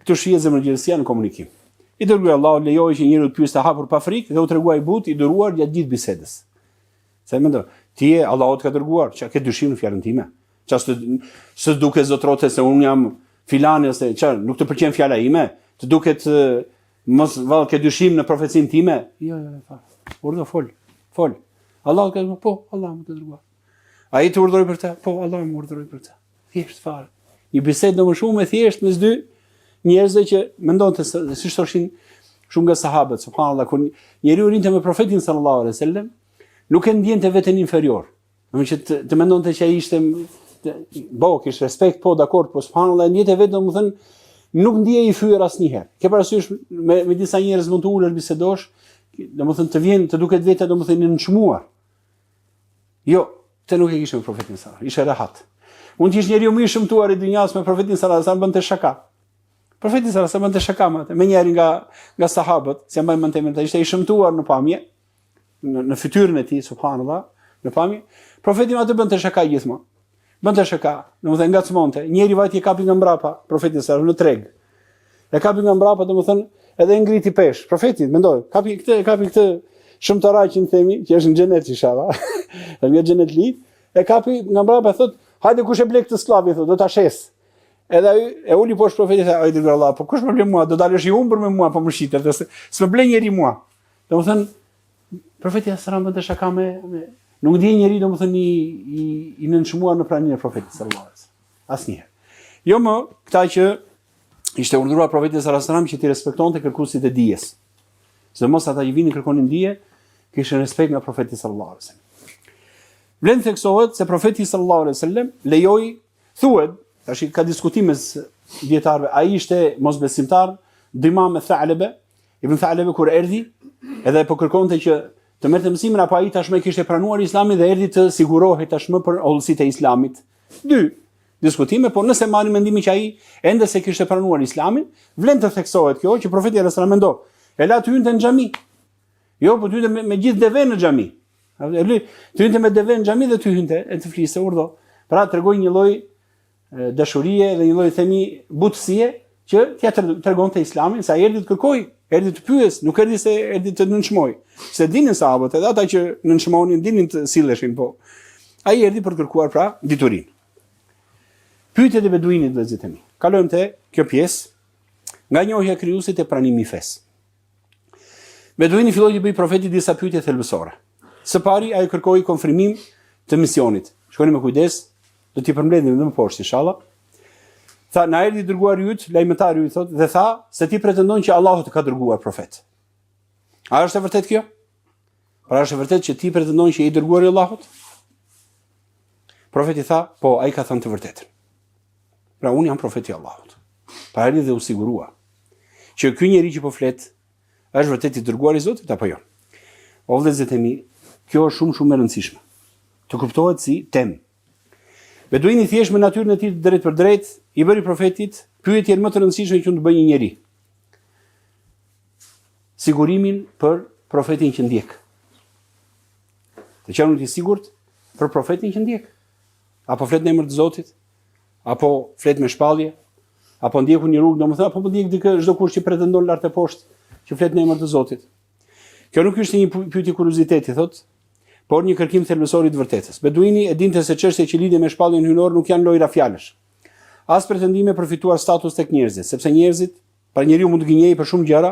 Këtu shihet zemërgjërsia në komunikim. I dërguari Allahu lejoi që njeriu të pyeste hapur pa frikë dhe u tregua i butë, i duruar gjatë gjithë bisedës. Se mendo, ti je Allahu të ka dërguar, çka ke dyshim në fjalën time? Çfarë s'të duket zotrote se un jam filani ose çfarë, nuk të pëlqen fjala ime? Të duket mos vallë ke dyshim në profecinë time? Jo, fare. Urdhë fol. Allahu ka thënë, po, Allah më ka dërguar. Ai të urdhëroi për të, po, Allah më urdhëroi për të. Thjesht fare. Një bisedë domoshumë e thjesht mes dy njerëzve që mendonte se siç thoshin shumë nga sahabët, subhanallahu, kur njeriu rinte me profetin sallallahu alaihi wasallam, nuk e ndjente veten inferior. Domethënë që të mendonte që ai ishte kish respekt, po dakord, po subhanallahu, ndjete vetë domethënë nuk ndjej i fyer asnjëherë. Ke parasysh me disa njerëz mund të ulesh bisedosh, domethënë të vjen të duket vetë domethënë i nënçmuar. Jo, te nuk e kishte me profetin sallallahu alaihi wasallam. Ishte rahat. Mund të ish njeriu më i shëmtuar i dynjas me profetin sallallahu alaihi wasallam bënte shaka. Profeti sallallahu alaihi wasallam bënte shaka me njërin nga sahabët, si mbajmë mend temën, ishte i shëmtuar në pamje, në fytyrën e tij subhanallahu, në pamje. Profeti atë bënte shaka gjithmonë. Bënte shaka, domethënë ngacmonte. Njëri vajti e kapi nga mbrapa, profeti sallallahu alaihi wasallam në treg. E kapi nga mbrapa, domethënë edhe ngriti pesh. Profeti mendoi, kapi këtë shëmtaraqin themi, që është në xhenet inshallah. Në xhenet lit, e kapi nga mbrapa thot, hajde kush e blek të sklavi thot, do ta shes. Edhe ai e uli poshtë profetit tha, ai dërgoi Allah, po kush më blen mua, do dalësh i humbur me mua po më shitet, s'më blen njeri mua. Domethënë profeti sallallahu alaihi wasallam shaka me nuk di njeri domethënë i nënçmuar në praninë e profetit sallallahu alaihi wasallam. Asnjëherë. Jo më këta që ishte urdhëruar profeti sallallahu alaihi wasallam që ti respektonte kërkuesit e dijes. Sidomos ata që vinin kërkonin dije, kishin respekt nga profeti sallallahu alaihi wasallam. Vlen theksohet se profeti sallallahu alaihi wasallam lejoi, thuhet, tash ka diskutime dietarëve, ai ishte mosbesimtar, Dima me Tha'laba, Ibn Tha'laba kur erdhi, edhe po kërkonte që të merrte mësimin apo ai tashmë kishte pranuar Islamin dhe erdhi të sigurohej tashmë për hollësitë e Islamit. Dy diskutime, por nëse marrim mendimin që ai ende se kishte pranuar Islamin, vlen të theksohet kjo që profeti sallallahu alaihi wasallam mendoi, e la të hynte në xhami. Jo, po të hynte me gjithë deve në xhami. Të hynte me deve në xhami dhe të hynte e të fliste urdhë. Pra tregoi një lloj dashurie dhe një lloj themi butësie që t'ia tregonte Islamin, sa erdhi të kërkoj, erdhi të pyes, nuk erdhi se erdhi të nënçmoj. Se dinin sahabët, edhe ata që nënçmonin dinin të silleshin, po. Ai erdhi për kërkuar pra diturinë. Pyetjet e beduinit vëllezërit e mi. Kalojmë te kjo pjesë nga njohja e krijuesit e pranimi i fesë. Beduini filloi të bëj profetit disa pyetje thelbësore. Së pari ai kërkoi konfirmim të misionit. Shkoni me kujdes, do t'i përmbledhim më poshtë inshallah. Tha, na erdhi dërguari yt, lajmëtari i thotë, dhe tha se ti pretendon që Allahu të ka dërguar profet. A është e vërtet kjo? Pra është e vërtet që ti pretendon që je i dërguari i Allahut? Profeti tha, po, ai ka thënë të vërtetën. Pra unë jam profeti i Allahut. Pa erdhi dhe u sigurua që ky njeri që po flet është vërtet i dërguar i Zotit apo jo. O vëllezërit e mi, kjo është shumë e rëndësishme. Të kuptohet si temë. Beduini thjesht me natyrën e tij drejt për drejt i bëri profetit pyetjen më të rëndësishme që mund të bëjë një njeri. Sigurimin për profetin që ndjek. Të qenë i sigurt për profetin që ndjek. Apo flet në emër të Zotit, apo flet me shpallje, apo ndjekun një rrugë, domethënë apo ndjek dikë çdo kush që pretendon lart e poshtë që flet në emër të Zotit. Kjo nuk ishte një pyetje kurioziteti, thot, por një kërkim thelbësor i të vërtetës. Beduini e dinte se çështjet që lidhen me shpalljen hyjnore nuk janë lojra fjalësh. As pretendime për fituar status tek njerëzit, sepse njerëzit, pra njeriu mund të gënjejë për shumë gjëra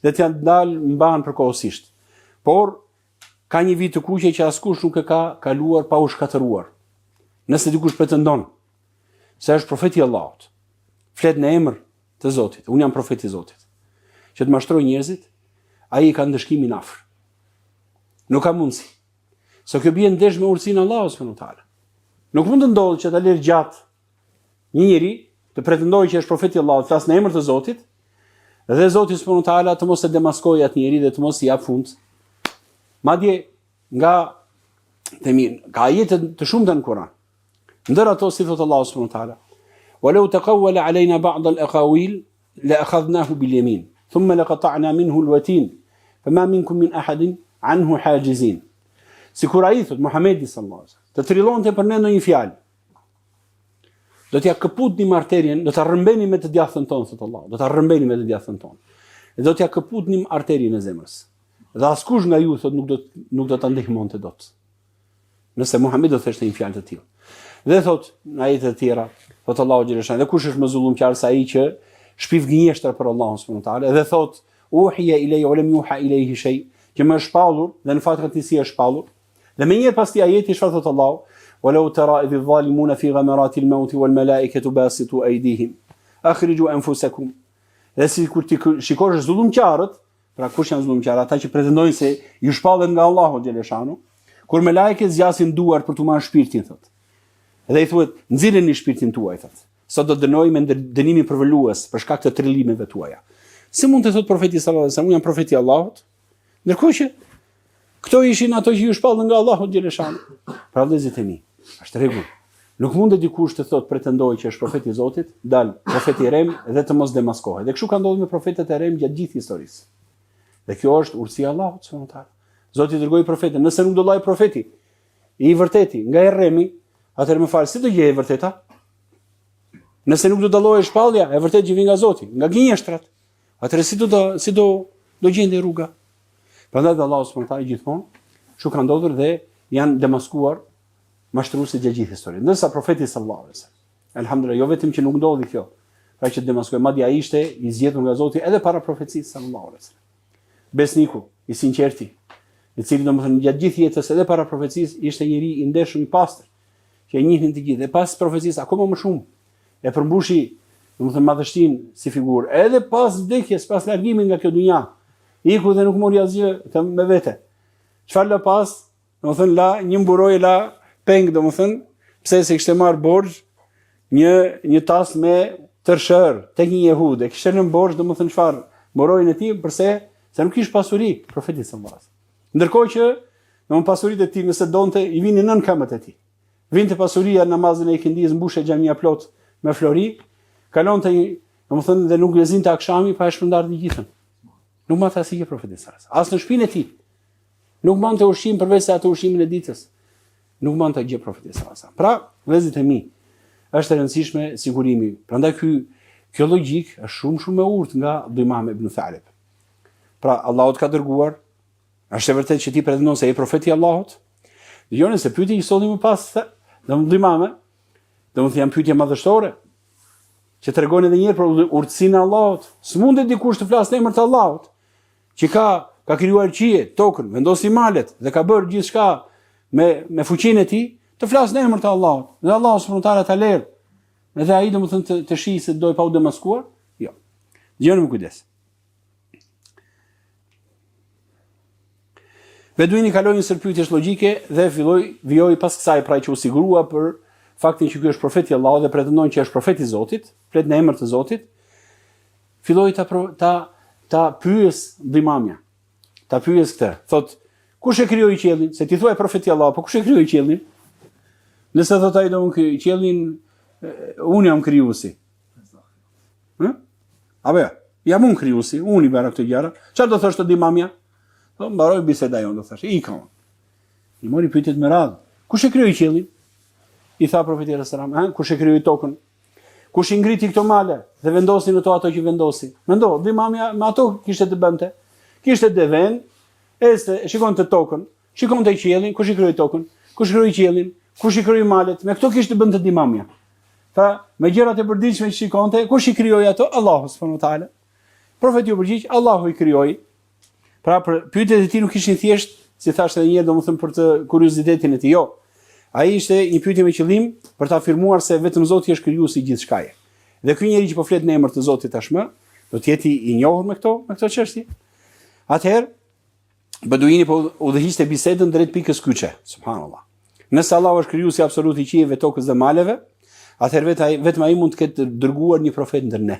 dhe të janë dalë mbahen përkohësisht. Por ka një vit të kuqe që askush nuk e ka kaluar pa u shkatëruar. Nëse dikush pretendon se është profeti i Allahut, flet në emër të Zotit, unë jam profeti i Zotit, që të mashtroj njerëzit, ai ka ndëshkimin afër. Nuk ka mundësi. Se kjo bie ndesh me urtësinë e Allahut subhanahu wa taala. Nuk mund të ndodhë që ta lërë gjatë një njeri të pretendojë që është profeti i Allahut, flas në emër të Zotit, dhe Zoti subhanahu wa taala të mos e demaskojë atë njeri dhe të mos i jap fund. Madje nga ka ajete të shumta në Kur'an. Ndër ato si thot Allahu subhanahu wa taala: "Walau taqawwala 'alayna ba'd al-aqawil la akhadnahu bil yamin, thumma laqata'na minhu al-watin, fama minkum min ahadin 'anhu hajizin." Sikur ai thot Muhamedi sallallahu alaihi wasallam, të trillonte për ne ndonjë fjalë, do t'ja këputnim arterien, do ta rrëmbeni me të djathën tonë, thot Allah, do ta rrëmbeni me të djathën tonë. Dhe do t'ja këputnim arterien e zemrës. Dhe askush nga ju thot nuk do ta ndihmonte dot. Nëse Muhamedi do thështe një fjalë të tillë. Dhe thot në ajete të tjera, thot Allahu xhaleshan, dhe kush është më zullumqtar se ai që shpiv gënjeshtër për Allahun subhanahu wa taala, dhe thot uhiya ilayya wa lam yuha ilayhi shay, që më është shpallur dhe në fakt rëndësi është shpallur. Dhe më njëherë pas këtij ajeti çfarë thot Allahu: "Walau tara idh adh-dhalimuna fi ghamarati al-maut wal malaikatu basitu aydihim akhriju anfusakum." Dhe sikur ti shikosh zullumqtarët, pra kush janë zullumqtarët? Ata që pretendojnë se ju shpallen nga Allahu xhaleshanu, kur me lajket zgjasin duar për t'u marrë shpirtin, thot. Dhe i thuhet, nxirreni shpirtin tuaj, thot. Sot do dënoj me dënimin përvolues për shkak të trillimeve tuaja. Si mund të thot profeti sallallahu alajhi wasallam, unë jam profeti i Allahut, ndërkohë që këto ishin ato që ju shpallën nga Allahu xhaleshanu. Pra vëllezërit e mi, është rregull. Nuk mund të dikush të thot pretendoj që është profeti i Zotit, dal profeti i rem dhe të mos demaskohet. Dhe kështu ka ndodhur me profetët e rem gjatë gjithë historisë. Dhe kjo është urtësia e Allahut subhanahu wa taala. Zoti dërgoi profetin, nëse nuk do lloj profeti i vërteti nga e remi, atëherë më fal, si do gjejë e vërteta? Nëse nuk do dallohet shpallja e vërtetë që vjen nga Zoti, nga gënjeshtrat, atëherë si do gjendë rruga? Prandaj Allahu subhanahu wa taala gjithmonë kështu ka ndodhur dhe janë demaskuar mashtruesit gjatë gjithë historisë. Ndërsa profeti sallallahu alajhi wasallam, alhamdulillah, jo vetëm që nuk ndodhi kjo, pra që demaskoi, madje ai ishte i zgjedhur nga Zoti edhe para profecisë sallallahu alajhi wasallam. Besniku, i sinqerti, i cili domethënë gjatë gjithë jetës edhe para profecisë ishte njëri i ndeshur, i pastër, që e njihnin të gjithë. Dhe pas profecisë akoma më shumë e përmbushi domethënë madhështinë si figurë. Edhe pas vdekjes, pas largimit nga kjo dunja, iku dhe nuk mori asgjë me vete. Çfarë la pas? Domethënë la një mburoj, la peng, domethënë, pse se kishte marr borxh një tas me tërshër tek një jehud. E kishte në borxh domethënë çfarë? Mburojën e tij përse se nuk kishte pasuri, profeti sallallahu alajhi wasallam. Ndërkohë që domethënë pasuritë e tij nëse donte i vinin nën këmbët e tij. Vinte pasuria në namazin e ikindis, mbushte xhamia plot me flori, kalonte domethënë dhe nuk lezinte akshami pa e shpërndar të gjithën. Nuk mante asnjë profeti sallallahu alajhi wasallam. As në shtëpinë e tij. Nuk mante ushqim përveç se atë ushqimin e ditës. Nuk mante gjë profeti sallallahu alajhi wasallam. Pra, vëllezërit e mi, është e rëndësishme sigurimi. Prandaj kjo logjik është shumë e urtë nga Imam Ibn Thalib. Pra, Allahu ka dërguar, është e vërtetë që ti pretendon se je profeti i Allahut. Dëgjoni se pyetja që solli më pas, domethënë janë pyetje madhështore, që tregon edhe një herë për urtësinë e Allahut. S'mundet dikush të flasë në emër të Allahut, që ka krijuar qiejt, tokën, vendosi malet dhe ka bërë gjithçka me fuqinë e tij, të flasë në emër të Allahut. Dhe Allahu subhanahu wa taala ta lërë. Edhe ai domethënë të shihë se doj pa u demaskuar? Jo. Dëgjoni me kujdes. Beduini kaloi një sër pyetjesh logjike dhe vijoi pas kësaj pra që u sigurua për faktin që ky është profeti i Allahut dhe pretendon që është profeti i Zotit, flet në emër të Zotit, filloi ta pyes Dhimamja. Ta pyes këtë. Thot, kush e krijoi qiellin? Se ti thua profeti i Allahut, po kush e krijoi qiellin? Nëse thot ai domun që qiellin unë jam krijuesi. Apo jam unë krijuesi, unë i bëra këtë gjëra. Çfarë do thoshte Dhimamja? Do mbaroj biseda jon, do thashë, ikam. I mori pyetjet me radhë. Kush e krijoi qiellin? I tha profeti sallallahu alajhi wasallam, kush e krijoi tokën? Kush i ngriti këto male dhe vendosi në to ato që vendosi? Mendo, dhe imamja me ato kishte të bënte. Kishte deven, shikon të tokën, shikon të qiellin, kush i krijoi tokën, kush krijoi qiellin, kush i krijoi malet, me këto kishte bënte imamja. Pra, me gjërat e përditshme që shikonte, kush i krijoi ato? Allahu subhanahu wa taala. Profeti u përgjigj, Allahu i krijoi. Pra, për pyetjet e tij nuk ishin thjesht, si thashë edhe një herë, domethënë për të kuriozitetin e tij, jo. Ai ishte një pyetje me qëllim për të afirmuar se vetëm Zoti është krijuesi i gjithçkaje. Dhe ky njeri që po flet në emër të Zotit tashmë, do të jetë i njohur me këto çështje. Atëherë, beduini po udhëhiqte bisedën drejt pikës kyçe, subhanallahu. Nëse Allahu është krijuesi absolut i qiejve, tokës dhe maleve, atëherë vetëm ai mund të ketë dërguar një profet ndër ne.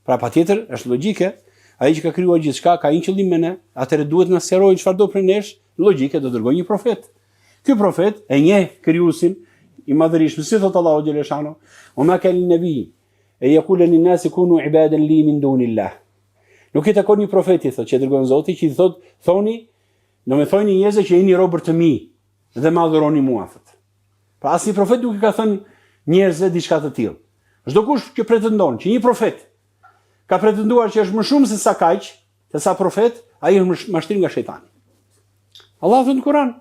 Pra patjetër është logjike, ai që ka krijuar gjithçka ka një qëllim me ne, atëherë duhet na sqarojë çfarë do prej nesh, logjike do dërgojë një profet. Ky profet e njeh krijuesin i madhërisht, si thot Allahu xhelalu shano, "O ma kana nabi e yaqulu lin nas kunu ibadan li min dunillah." Nuk i takon një profeti thotë që dërgon Zoti që i thot thoni, do më thoni njerëzve që jeni robër të mi dhe më adhuroni mua thot. Pra asnjë profet nuk i ka thënë njerëzve diçka të tillë. Çdo kush që pretendon që një profet ka pretenduar që është më shumë se sa kaq, se sa profet, ai është mashtrim nga shejtani. Allahu thot në Kur'an,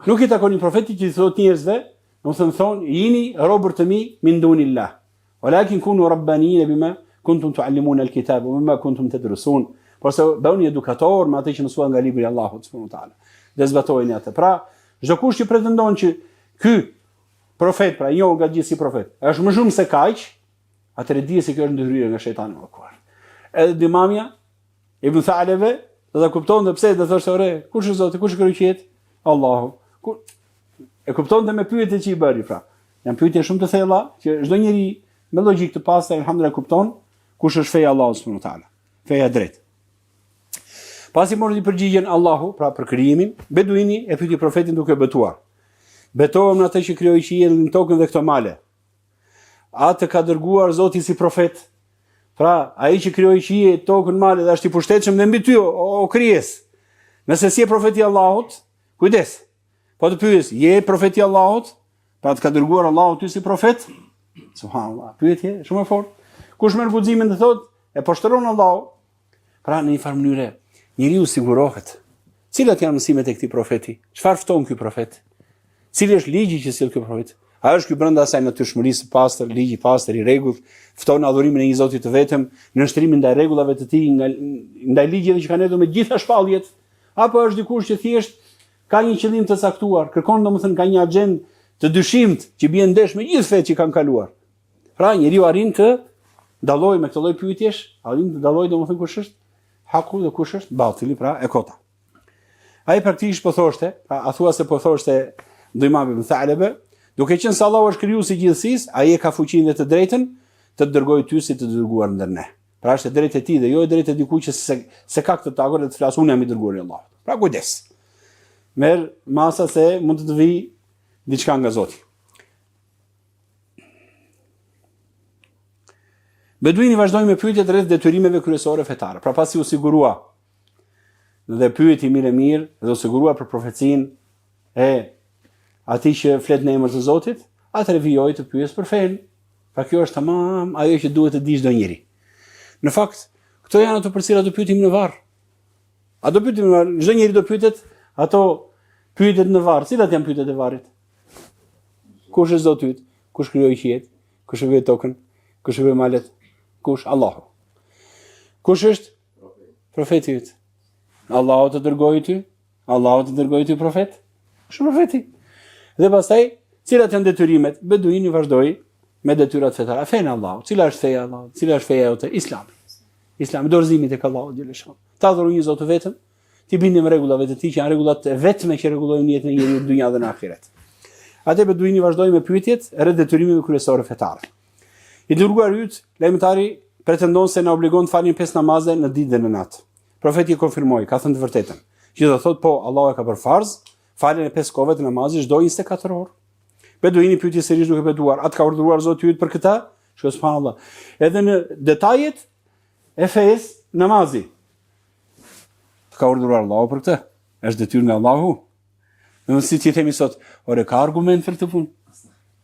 nuk i takon një profeti që i thot njerëzve, do të thonë jeni robër të mi min dunillah. Walakin kunu rabbanin bima kuntum tuallimuna alkitab wa bima kuntum tadrusun. Por se bëuni edukator me atë që mësuan nga libri i Allahut subhanahu wa taala. Dhe zbatojeni atë. Pra, çdo kush që pretendon që ky profet, pra jo nga gjithë si profet, është më shumë se kaq, atëherë di se kjo është ndërhyrje nga shejtani i mëkuar. Edhe imamja Ibn Thalebe do ta kuptonte pse do thoshte ore, kush është Zoti, kush krijoi qiellin? Allahu. E kuptonte me pyetjet që i bëri pra. Janë pyetje shumë të thella që çdo njeri me logjik të pastë alhamdulillah kupton kush është feja e Allahut subhanahu wa taala. Feja e drejtë. Pasi mori përgjigjen Allahu, pra për krijimin, beduini e pyeti profetin duke betuar. Betohem në atë që krijoi qiellin, tokën dhe këto male. Atë ka dërguar Zoti si profet. Pra, ai që krijoi qiellin, tokën, male dhe është i pushtetshëm dhe mbi ty o krijesë. Nëse si e profeti i Allahut, kujdes. Po të pyes, je profeti i Allahut? Pra të ka dërguar Allahu ty si profet? Subhanallah, pyetje shumë e fortë. Kush merr guximin të thotë, e poshtron Allahu. Pra në një farë mënyrë, njeriu sigurohet. Cilat janë mësimet e këtij profeti? Çfarë fton ky profet? Cili është ligji që sjell ky profet? A është ky brenda asaj natyrshmërisë së pastër, ligji i pastër i rregullt, fton adhurimin e një Zoti të vetëm, nënshtrimin ndaj rregullave të tij, ndaj ligjeve që kanë ardhur me gjitha shpalljet, apo është dikush që thjesht ka një qëllim të caktuar, kërkon domethënë ka një agjendë të dyshimt që bie ndesh me gjithë fetë që kanë kaluar. Pra njeriu arrin të dallojë me këtë lloj pyetjesh, arrin të dallojë domethënë kush është haku dhe kush është batili, pra e kota. Ai praktikisht po thoshte, pra a thua se po thoshte Imam Ibn Thalebe, duke qenë se Allahu është krijuesi i gjithësisë, ai e ka fuqinë dhe të drejtën të të dërgojë ty si të dërguar ndër ne. Pra është e drejtë e tij dhe jo e drejtë e dikujt që se ka këtë takor dhe të flas unë jam i dërguari i Allahut. Pra kujdes. Merr masa se mund të vi diçka nga Zoti. Beduini vazhdoi me pyetjet rreth detyrimeve kryesore fetare. Pra pasi u sigurua dhe pyeti mirë dhe u sigurua për profecinë e atij që flet në emër të Zotit, atëherë vijoi të pyes për fen. Pra kjo është tamam ajo që duhet të di çdo njeri. Në fakt, këto janë ato për cilat do pyetim në varr. A do pyetim në varr? Çdo njeri do pyetet ato pyetjet në varr. Cilat janë pyetjet e varrit? Kush është Zoti yt? Kush krijoi qiellin? Kush e krijoi tokën? Kush e krijoi malet? Kush? Allahu. Kush është profeti yt? Allahu të dërgoi ty? Allahu të dërgoi ty profet? Kush profeti? Dhe pastaj, cilat janë detyrimet? Beduini vazhdoi me detyrat fetare. Feja e Allahut. Cila është feja e Allahut? Cila është feja jote? Islami. Islami dorëzimi tek Allahu xhaleshan. Ta adhuroj një Zot të vetëm, ti bindim rregullave të tij që janë rregullat e vetme që rregullojnë jetën e njeriu në dynjë dhe në ahiret. Atë beduini vazhdoi me pyetjet rreth detyrimeve kryesore fetare. I dërguar yt, lajmëtari pretendon se na obligon të falim 5 namaze në ditë dhe në natë. Profeti e konfirmoi, ka thënë të vërtetën. Që do thotë po, Allahu e ka bërë farz, faljen e 5 kohëve të namazit çdo 24 orë. Beduini pyeti sërish duke beduar, atë ka urdhëruar Zoti yt për këtë? Shkoj subhanallahu. Edhe në detajet e fesë namazi. Ka urdhëruar Allahu për këtë. Është detyrë nga Allahu. Nëse si ti themi sot, ore ka argument për këtë punë?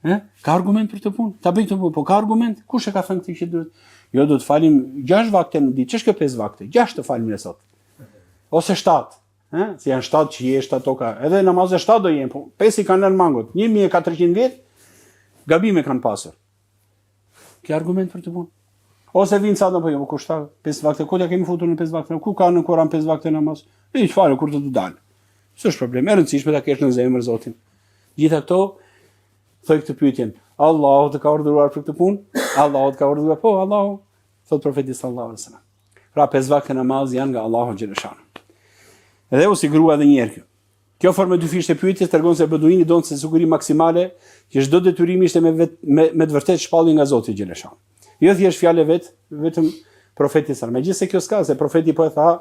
Ka argument për të punë? Ta bëj këtë punë, po ka argument? Kush e ka thënë këtë që duhet? Jo, do të falim 6 vakte në ditë. Ç'është kjo 5 vakte? 6 të falim ne sot. Ose 7. Se janë 7 që je 7 toka. Edhe namazet 7 do jenë, po 5 i kanë lënë mangut. 1400 vjet gabime kanë pasur. Kjo argument për të punë. Ose vinë sa apo jo, kushta 5 vakte. Ku ja kemi futur në 5 vakte? Ku ka në Kur'an 5 vakte namaz? E çfarë kur të dalë? S'është problem. E rëndësishme ta kesh në zemër Zotin. Gjitha këto thoj këtë pyetjen. Allahu të ka urdhëruar për këtë punë? Allahu të ka urdhëruar? Po, Allahu, thot profeti sallallahu alaihi wasallam. Pra 5 vakte namaz janë nga Allahu xhaleshan. Edhe u sigurua edhe një herë kjo. Kjo formë dyfish të pyetjes tregon se beduini donte se siguri maksimale që çdo detyrim ishte me të vërtet shpallje nga Zoti xhaleshan. Jo thjesht fjalë vetëm profeti sallallahu. Megjithëse kjo s'ka se profeti po e tha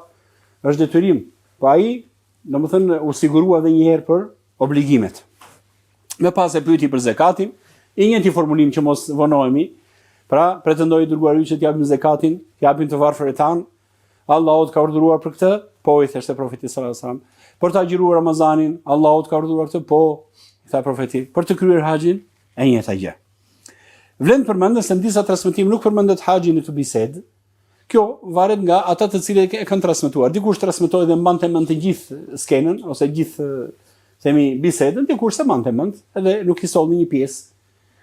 është detyrim. Po ai, domethënë u sigurua edhe një herë për obligimet. Me pas e pyeti për zakatin, i njëjti formulim që mos vonohemi. Pra, pretendoi dërguari që t'japim zakatin, t'japim të varfërët tan. Allahu ka urdhëruar për këtë, po i thashte profeti sallallahu alajhi wasallam. Për të agjëruar Ramazanin, Allahu ka urdhëruar këtë, po i tha profeti. Për të kryer haxhin, e njëjta gjë. Vlen përmendet se në disa transmetime nuk përmendet haxhi në këtë bisedë. Kjo varet nga ata të cilët e kanë transmetuar. Dikush transmetoi dhe mbante mend të gjithë skenën ose gjithë themi bisedën, dikush se mbante mend, edhe nuk i solli një pjesë.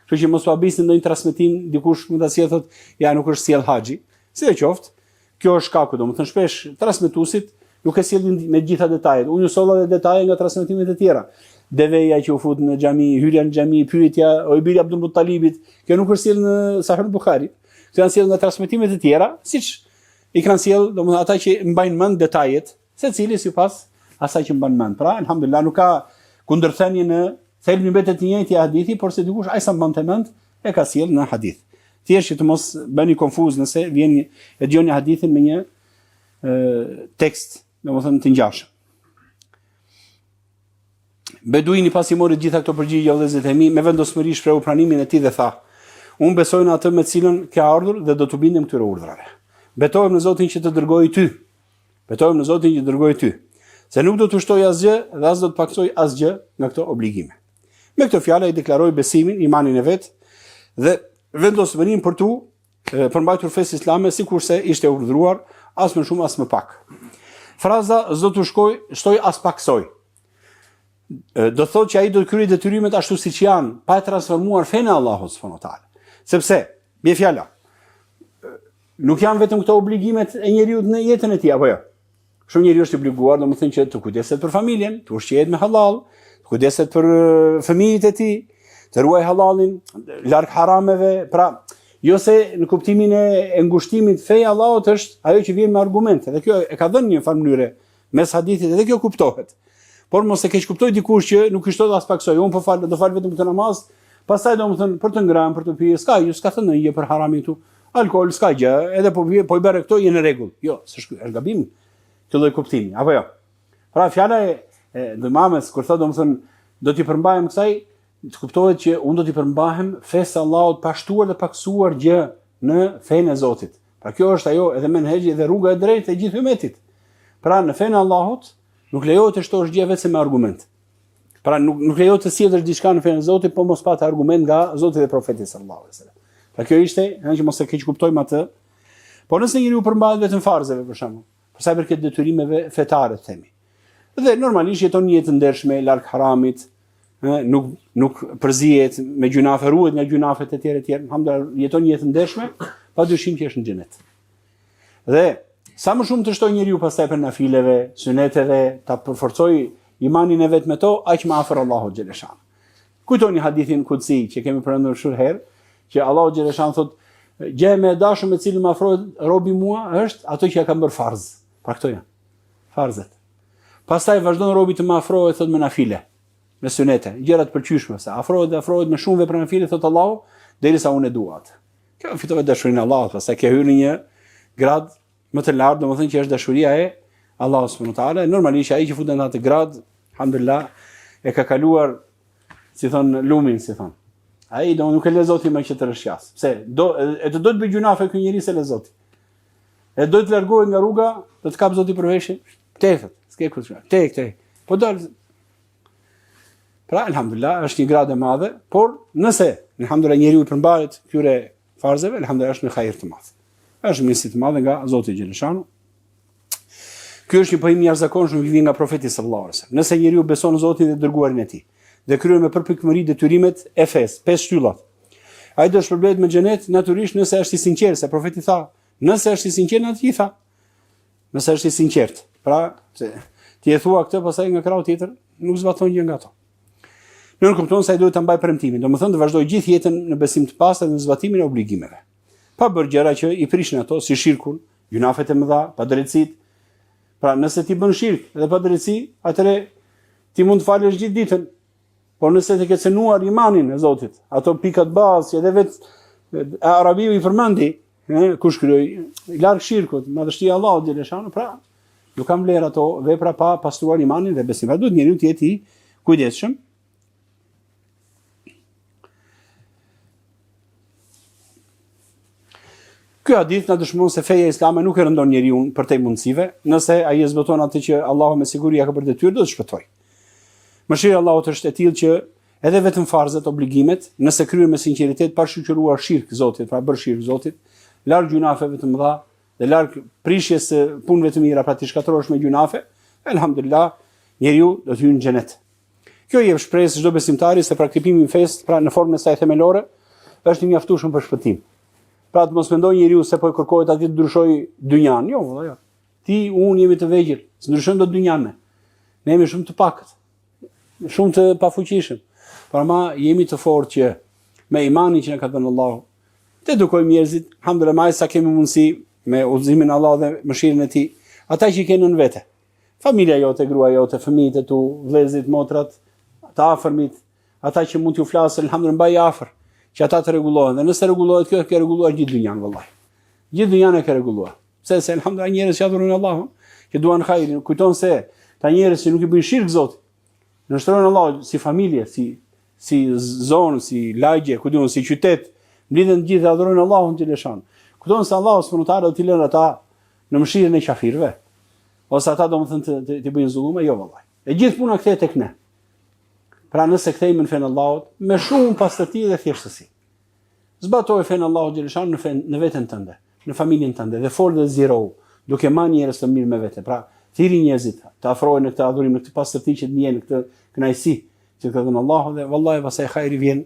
Kështu që mos u habisni ndonjë transmetim, dikush mund ta sjellë thotë, ja nuk është sjell haxhi. Si e qoftë, kjo është shkaku, domethënë shpesh transmetuesit nuk e sjellin me gjitha detajet. Unë solla edhe detaje nga transmetimet e tjera. Deveja që u fut në xhami, hyrja në xhami, pyetja o i biri Abdul Muttalibit, kjo nuk është sjell në Sahih Buhari. Kjo janë sjell nga transmetimet e tjera, siç i kanë sjell, domethënë ata që mbajnë mend detajet, secili sipas asaj që mban mend. Pra, alhamdulillah nuk ka kundërthënie në thelbin mbetet i njëjti hadithi, por se dikush ai sa mbante mend e ka sjell në hadith. Thjesht që të mos bëni konfuz nëse vjen e dëgjoni hadithin me një tekst, domethënë të ngjashëm. Beduini pasi mori gjitha këto përgjigje vëllezërit e mi, me vendosmëri shprehu pranimin e tij dhe tha: Unë besoj në atë me cilën ke ardhur dhe do të bindem këtyre urdhrave. Betohem në Zotin që të dërgoi ty. Betohem në Zotin që të dërgoi ty. Se nuk do të ushtoj asgjë dhe as do të paktoj asgjë nga këto obligime. Me këtë fjalë ai deklaroi besimin, imanin e vet dhe vendosmërinë për tu përmbajtur fesë islame sikurse ishte urdhëruar, as më shumë as më pak. Fraza s'do të shtoj as paksoj. Do thotë që ai do të kryejë detyrimet ashtu siç janë, pa e transformuar fenë e Allahut subhanahu wa taala. Sepse, me fjala, nuk janë vetëm këto obligimet e njeriu në jetën e tij apo jo. Shumë njeriu është i obliguar, domethënë që të kujdeset për familjen, të ushqehet me halal, të kujdeset për fëmijët e tij, të ruaj halalin, larg harameve, pra, jo se në kuptimin e ngushtimit feja Allahut është ajo që vjen me argumente. Dhe kjo e ka dhënë një farë mënyre mes hadithit, dhe kjo kuptohet. Por mos e keq kuptoj dikush që nuk i shtot as paksoj, unë po fal, do fal vetëm këtë namaz, pastaj domethënë për të ngrënë, për të pirë, s'ka thënë një për haramin këtu. Alkool s'ka gjë, edhe po i bëre këto je në rregull. Jo, s'është gabim këtë lloj kuptimi, apo jo. Pra fjala e dhëmamës kur thotë domethënë do t'i përmbahem kësaj, të kuptohet që unë do t'i përmbahem fesë Allahut pa shtuar dhe paksuar gjë në fenë e Zotit. Pra kjo është ajo edhe menhexhi dhe rruga e drejtë e gjithë ummetit. Pra në fenë e Allahut nuk lejohet të shtosh gjë vetëm me argument. Pra nuk lejohet të sjellësh diçka në fenë e Zotit po mos patë argument nga Zoti dhe profeti sallallahu alajhi wasallam. Pra kjo ishte, që mos e keq kuptojmë atë. Po nëse njeriu përmbahet vetëm farzeve për shembull, për sa i përket detyrimeve fetare themi. Dhe normalisht jeton një jetë ndershme, larg haramit, nuk përzihet me gjunafe, ruhet nga gjunafet e tjera. Alhamdulillah, jeton një jetë ndershme, padyshim që është në xhenet. Dhe sa më shumë të shtoj njeriu pastaj për nafileve, suneteve, ta përforcoj imanin e vet me to, aq më afër Allahut xhaleshan. Kujtoni hadithin kutsi që kemi përmendur shumë herë, që Allahu xhaleshan thotë, gjë më e dashur me cilën më afrohet robi mua është ato që ja kam bërë farz. Pra këto janë farzet. Pastaj vazhdon robi të më afrohet thotë me nafile, me sunete, gjëra të pëlqyeshme, se afrohet me shumë vepra nafile thotë Allahu, derisa unë e dua atë. Kjo fitove dashurinë e Allahut, pastaj ke hyrë në një grad më të lartë, domethënë që është dashuria e Allahut subhanahu wa taala. Normalisht ai që futet në atë grad, alhamdulillah, e ka kaluar, si thon lumin, si thon. Ai do nuk e le Zoti më që të rrshjas. Pse? Do të bëj gjunafe ky njeri se le Zoti. E do të largohet nga rruga, do të kap Zoti për veshje. Tefet, s'ke kush. Tek. Po dal. Pra, alhamdulillah, është një gradë e madhe, por nëse, alhamdulillah, njeriu i përmbahet këtyre farzeve, alhamdulillah, është në hajër të madh. Është mirësi të madhe nga Zoti xhaleshanu. Ky është një pojim i jashtëzakonshëm që vjen nga profeti sallallahu alajhi wasallam. Nëse njeriu beson në Zotin dhe dërguarin e tij, dhe kryen me përpikmëri detyrimet e fesë, 5 shtyllat, ai do të shpërblet me xhenet natyrisht nëse është i sinqert, se profeti tha, nëse është i sinqert në të tha. Nëse është i sinqert. Pra, ti e thua këtë, pastaj nga krau tjetër nuk zbaton gjë nga ato. Nuk kupton se ai duhet ta mbaj premtimin. Domethënë të vazhdoj gjithë jetën në besim të pastër dhe në zbatimin e obligimeve. Pa bërë gjëra që i prishin ato, si shirkun, gjunafet e mëdha, padrejtësitë. Pra, nëse ti bën shirk dhe padrejtësi, atëre ti mund të falësh gjithë ditën. Por nëse të ke cënuar imanin e Zotit, ato pikat bazë që edhe vetë Arabiu i përmendi, kush krijoi larg shirkut, madhështia e Allahut xhaleshanu, pra nuk kam vlerë ato vepra pa pastruar imanin dhe besimin. Duhet njeriu të jetë i kujdesshëm. Ky hadith na dëshmon se feja islame nuk e rëndon njeriu përtej mundësive, nëse ai zbaton atë që Allahu me siguri ja ka bërë detyrë, do të shpëtojë. Mëshira e Allahut është e tillë që edhe vetëm farzet, obligimet, nëse kryen me sinqeritet pa shoqëruar shirk Zotit, pra bërë shirk Zotit, larg gjunafeve të mëdha dhe larg prishjes së punëve të mira, pra ti shkatërrosh me gjunafe, elhamdulillah, njeriu do të hyjë në xhenet. Kjo jep shpresë çdo besimtari se praktikimi i fesë, pra në formën e saj themelore, është i mjaftueshëm për shpëtim. Pra të mos mendoj njeriu se po kërkohet atje të ndryshoj dynjan. Jo, valla jo. Ti, unë jemi të vegjël, s'ndryshojmë dot dynjan ne. Ne jemi shumë të pakët, shumë të pafuqishëm. Por ma jemi të fortë që me imanin që na ka dhënë Allahu, të edukojmë njerëzit, alhamdulillah, më sa kemi mundësi me udhëzimin e Allahut dhe mëshirën e Tij, ata që kanë në vete. Familja jote, gruaja jote, fëmijët e tu, vëllezërit, motrat, të afërmit, ata që mund t'ju flasën, alhamdulillah, mbaj afër, që ata të rregullohen. Dhe nëse rregullohet kjo, ka rregulluar gjithë dynjan vallahi. Gjithë dynjan e ka rregulluar. Se alhamdulillah njerëz që adhurojnë Allahun, që duan hajrin, kujton se ta njerëz që nuk i bëjnë shirk Zotit, nështrojnë Allahun si familje, si zonë, si lagje, ku diun, si qytet, mblidhen gjithë dhe adhurojnë Allahun xhaleshan. Kujton se Allahu subhanahu wa taala do t'i lënë ata në mëshirën e qafirëve. Ose ata domethënë të bëjnë zullume, jo vallahi. E gjithë puna kthehet tek ne. Pra nëse kthehemi në fenë Allahut me shumë pastërti dhe thjeshtësi. Zbatoj fenë Allahut xhaleshan në veten tënde, në familjen tënde dhe fol dhe zero, duke marrë njerëz të mirë me vete. Pra, thiri njerëzit të afrohen në këtë adhurim, në këtë pastërti që të ndjen këtë kënaqësi që ka dhënë Allahu dhe vallahi pastaj hajri vjen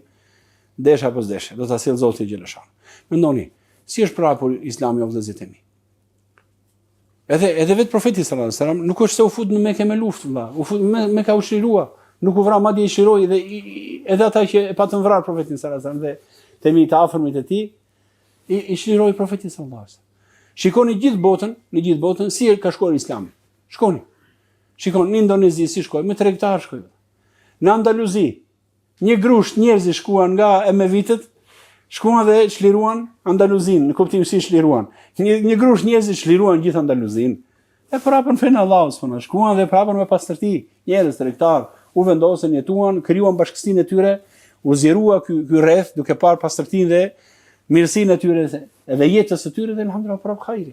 desha pas deshe. Do ta sjell Zoti xhaleshan. Mendoni, si është prapur Islami o vëllezërit e mi? Edhe vetë profeti sallallahu alajhi wasallam nuk është se u fut në Mekë me luftë, valla. U fut me ka ushtrirua. Nuk u vra, madje i shiroi dhe edhe ata që e patën vrarë profetin sallallahu alajhi wasallam dhe temi të afërmit e tij i shiroi profetin sallallahu alajhi wasallam. Shikoni në gjithë botën si ka shkuar Islami. Shkoni. Shikoni në Indonezi si shkoi, me tregtar shkoi. Në Andaluzi, një grusht njerëz shkuan nga Emevitet, shkuan dhe çliruan Andaluzin, në kuptim si çliruan. Një grusht njerëz çliruan gjithë Andaluzin. E prapën fenë Allahut, shkuan dhe prapën me pastërti, njerëz tregtar u vendosën, jetuan, krijuan bashkësinë e tyre, u zgjerua ky rreth duke parë pastërtinë dhe mirësinë e tyre edhe jetës së tyre dhe alhamdulillah prap hajri.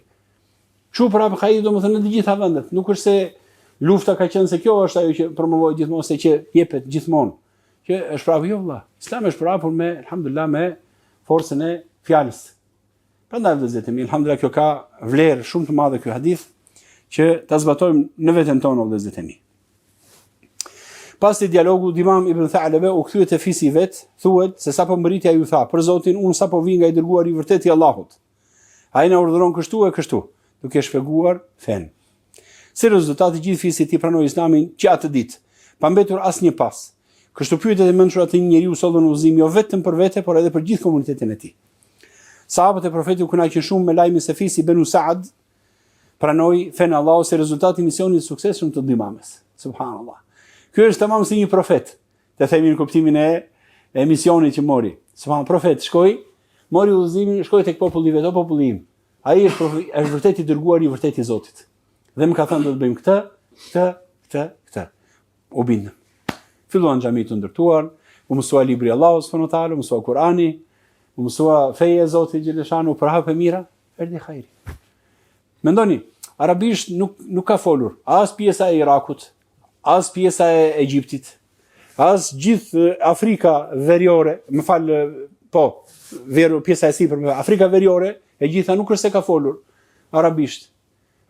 Kështu prap hajri domethënë në të gjitha vendet. Nuk është se lufta ka qenë se kjo është ajo që promovohet gjithmonë se që jepet gjithmonë. Që është prapë jo vëlla. Islami është prapur me alhamdulillah me forcën e fjalës. Prandaj vëllezërit e mi, alhamdulillah kjo ka vlerë shumë të madhe ky hadith që ta zbatojmë në veten tonë vëllezërit e mi. Pas të dialogu, Imam Ibn Tha'laba u kthye te fisi vet, thuhet se sapo mbritja ju tha, për Zotin unë sapo vi nga i dërguar i vërtet i Allahut. Ai na urdhëron kështu e kështu, duke shpjeguar fen. Si rezultati gjithë fisi i pranoi Islamin që atë ditë, pa mbetur asnjë pas. Kështu pyetet e mençur atë njeriu sollën udhëzim jo vetëm për vete, por edhe për gjithë komunitetin e tij. Sahabët e profetit u kënaqën shumë me lajmin se fisi Banu Sa'd pranoi fen Allahu si rezultati i misionit të suksesshëm të Imamës. Subhanallah. Ky është tamam si një profet, të themi në kuptimin e misionit që mori. Subhanallah, profet mori udhëzimin, shkoi tek populli vet, o populli im. Ai është vërtet i dërguar i vërtet i Zotit. Dhe më ka thënë do të bëjmë këtë. U bindëm. Filluan xhamit të ndërtuar, u mësua libri i Allahut subhanahu wa taala, u mësua Kurani, u mësua feja e Zotit xhaleshanu për hapë mira, erdhi hajri. Mendoni, arabisht nuk ka folur as pjesa e Irakut, as pjesa e Egjiptit, as gjithë Afrika Veriore, më fal, po, pjesa e sipërme, Afrika Veriore, e gjitha nuk është se ka folur arabisht.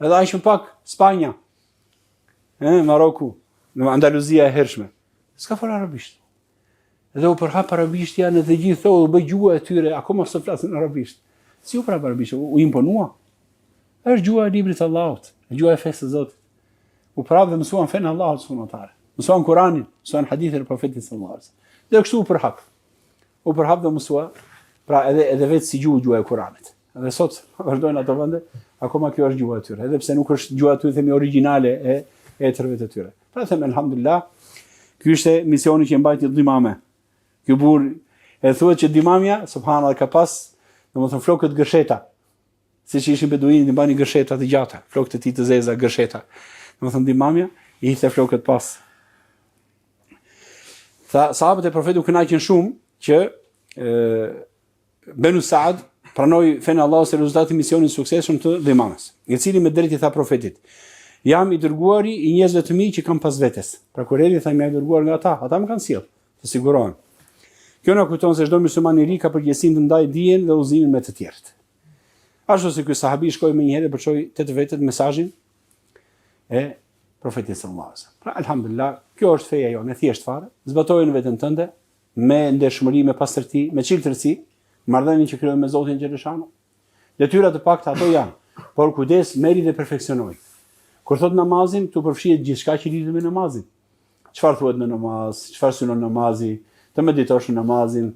Edhe aq më pak Spanja, Maroku, në Andaluzia e hershme, s'ka folur arabisht. Edhe u përhap arabisht janë edhe gjithë u bë gjuha e tyre, akoma sot flasin arabisht. Si u përhap arabisht, u imponua. Është gjuha e librit të Allahut, gjuha e fesë së Zotit. U përhap dhe mësuan fenë Allahut subhanahu wa taala. Mësuan Kur'anin, mësuan hadithin e profetit sallallahu alaihi wasallam. Dhe kështu u përhap. U përhap dhe mësua, pra edhe vetë si gjuha e Kur'anit. Edhe sot vazhdojnë ato vende, akoma kjo është gjuha e tyre, edhe pse nuk është gjuha e tyre themi origjinale e tërve të tyre. Pra them elhamdulillah, ky ishte misioni që mbajti Dimame. Ky burr e thuhet që Dimamja, subhanallahu, ka pas, domethënë flokët gërsheta. Siç ishin beduinët i mbani gërsheta të gjata, flokët e tij të zeza gërsheta. Domethënë Dimamja i hithe flokët pas. Sahabët e profetit u kënaqën shumë që Benu Saad pranoi fenë Allahut se rezultati i misionit suksesshëm të Dimames, i cili me drejtë i tha profetit: "Jam i dërguari i njerëzve të mi që kam pas vetes." Pra kur erdhi tha: "Më i dërguar nga ata më kanë sjell." Të sigurohen. Kjo na kujton se çdo musliman i ri ka përgjegjësinë të ndajë dijen dhe udhëzimin me të tjerët. Ashtu si ky sahabi shkoi më një herë për çoj tet vetet mesazhin e profetit sallallahu alaihi wasallam. Pra alhamdulillah, kjo është feja jonë, thjesht fare. Zbatoje në veten tënde me ndershmëri, me pastërti, me çiltërsi, marrëdhënien që krijojmë me Zotin xheleshanu. Detyra të pakta ato janë, por kujdes, merri dhe perfeksionoj. Kur thot namazin, tu përfshihet gjithçka që lidhet me namazin. Çfarë thuhet në namaz, çfarë synon namazi, të meditosh në namazin,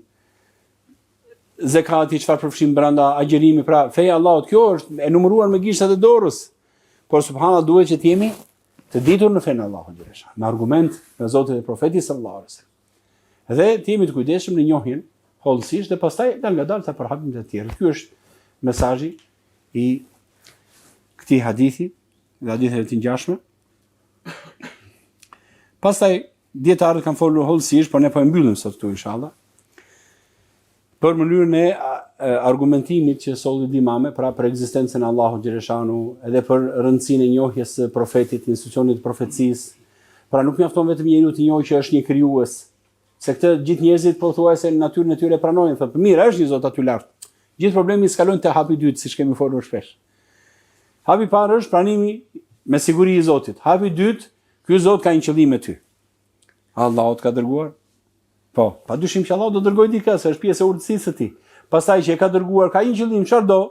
zekati, çfarë përfshin brenda, agjerimi, pra feja Allahut, kjo është e numëruar me gishtat e dorës. Por subhanallahu duhet që të jemi të ditur në fenë Allahut xheleshanu, me argument nga Zoti dhe profeti sallallahu alaihi wasallam. Dhe të jemi të kujdesshëm në njohjen hollësisht dhe pastaj ngadalë ta përhapim të tjerë. Ky është mesazhi i këtij hadithi, dhe haditheve të ngjashme. Pastaj dietarët kanë folur hollësisht, por ne po e mbyllim sot këtu inshallah. Për mënyrën e argumentimit që solli Dimame, pra për ekzistencën e Allahut xheleshanu, edhe për rëndësinë e njohjes së profetit, institucionit të profecisë. Pra nuk mjafton vetëm njeriu të njohë që është një krijues, se këtë gjithë njerëzit po thuajse në natyrën e tyre pranojnë, thotë, mirë, është një Zot aty lart. Gjithë problemi skalon te hapi i dytë, siç kemi folur shpesh. Hapi i parë është pranimi me siguri i Zotit. Hapi i dytë, ky Zot ka një qëllim me ty. Allahu të ka dërguar? Po, padyshim që Allahu do dërgojë dikë, se është pjesë e urtësisë së tij. Pastaj që e ka dërguar, ka një qëllim, çfarë do?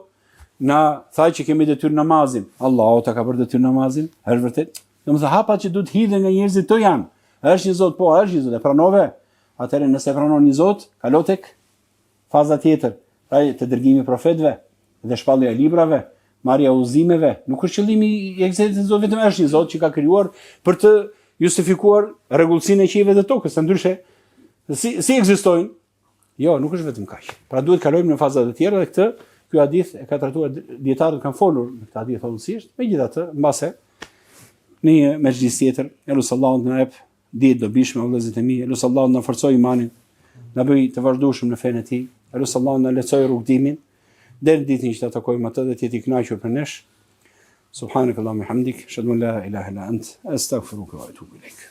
Na thaj që kemi detyrë namazin. Allahu ta ka bërë detyrë namazin, është vërtet? Domethënë hapat që duhet hidhen nga njerëzit to janë. Është një Zot, po, është një Zot, e pranove. Atëherë nëse pranon një Zot, kalo tek faza tjetër, ai të dërgimi i profetëve dhe shpallja e librave, marrja e udhëzimeve. Nuk është qëllimi i ekzistencës së Zotit, vetëm është një Zot që ka krijuar për të justifikuar rregullsinë e qiejve dhe tokës, ndryshe si ekzistojnë? Jo, nuk është vetëm kaq. Pra duhet kalojmë në fazat e tjera dhe ky hadith e ka trajtuar dietarët kanë folur në këtë hadith hollësisht, megjithatë, mbase në një mezhlis tjetër, elusallahu na jep ditë dobishme o vëllezërit e mi, elusallahu na forcoj imanin, na bëj të vazhdueshëm në fenë e tij, elusallahu na lehtësoj rrugtimin, deri në ditën që ta takojmë atë dhe të jetë i kënaqur për nesh. Subhanakallahumma hamdik, ashhadu an la ilaha illa ant, astaghfiruka wa atubu ilaik.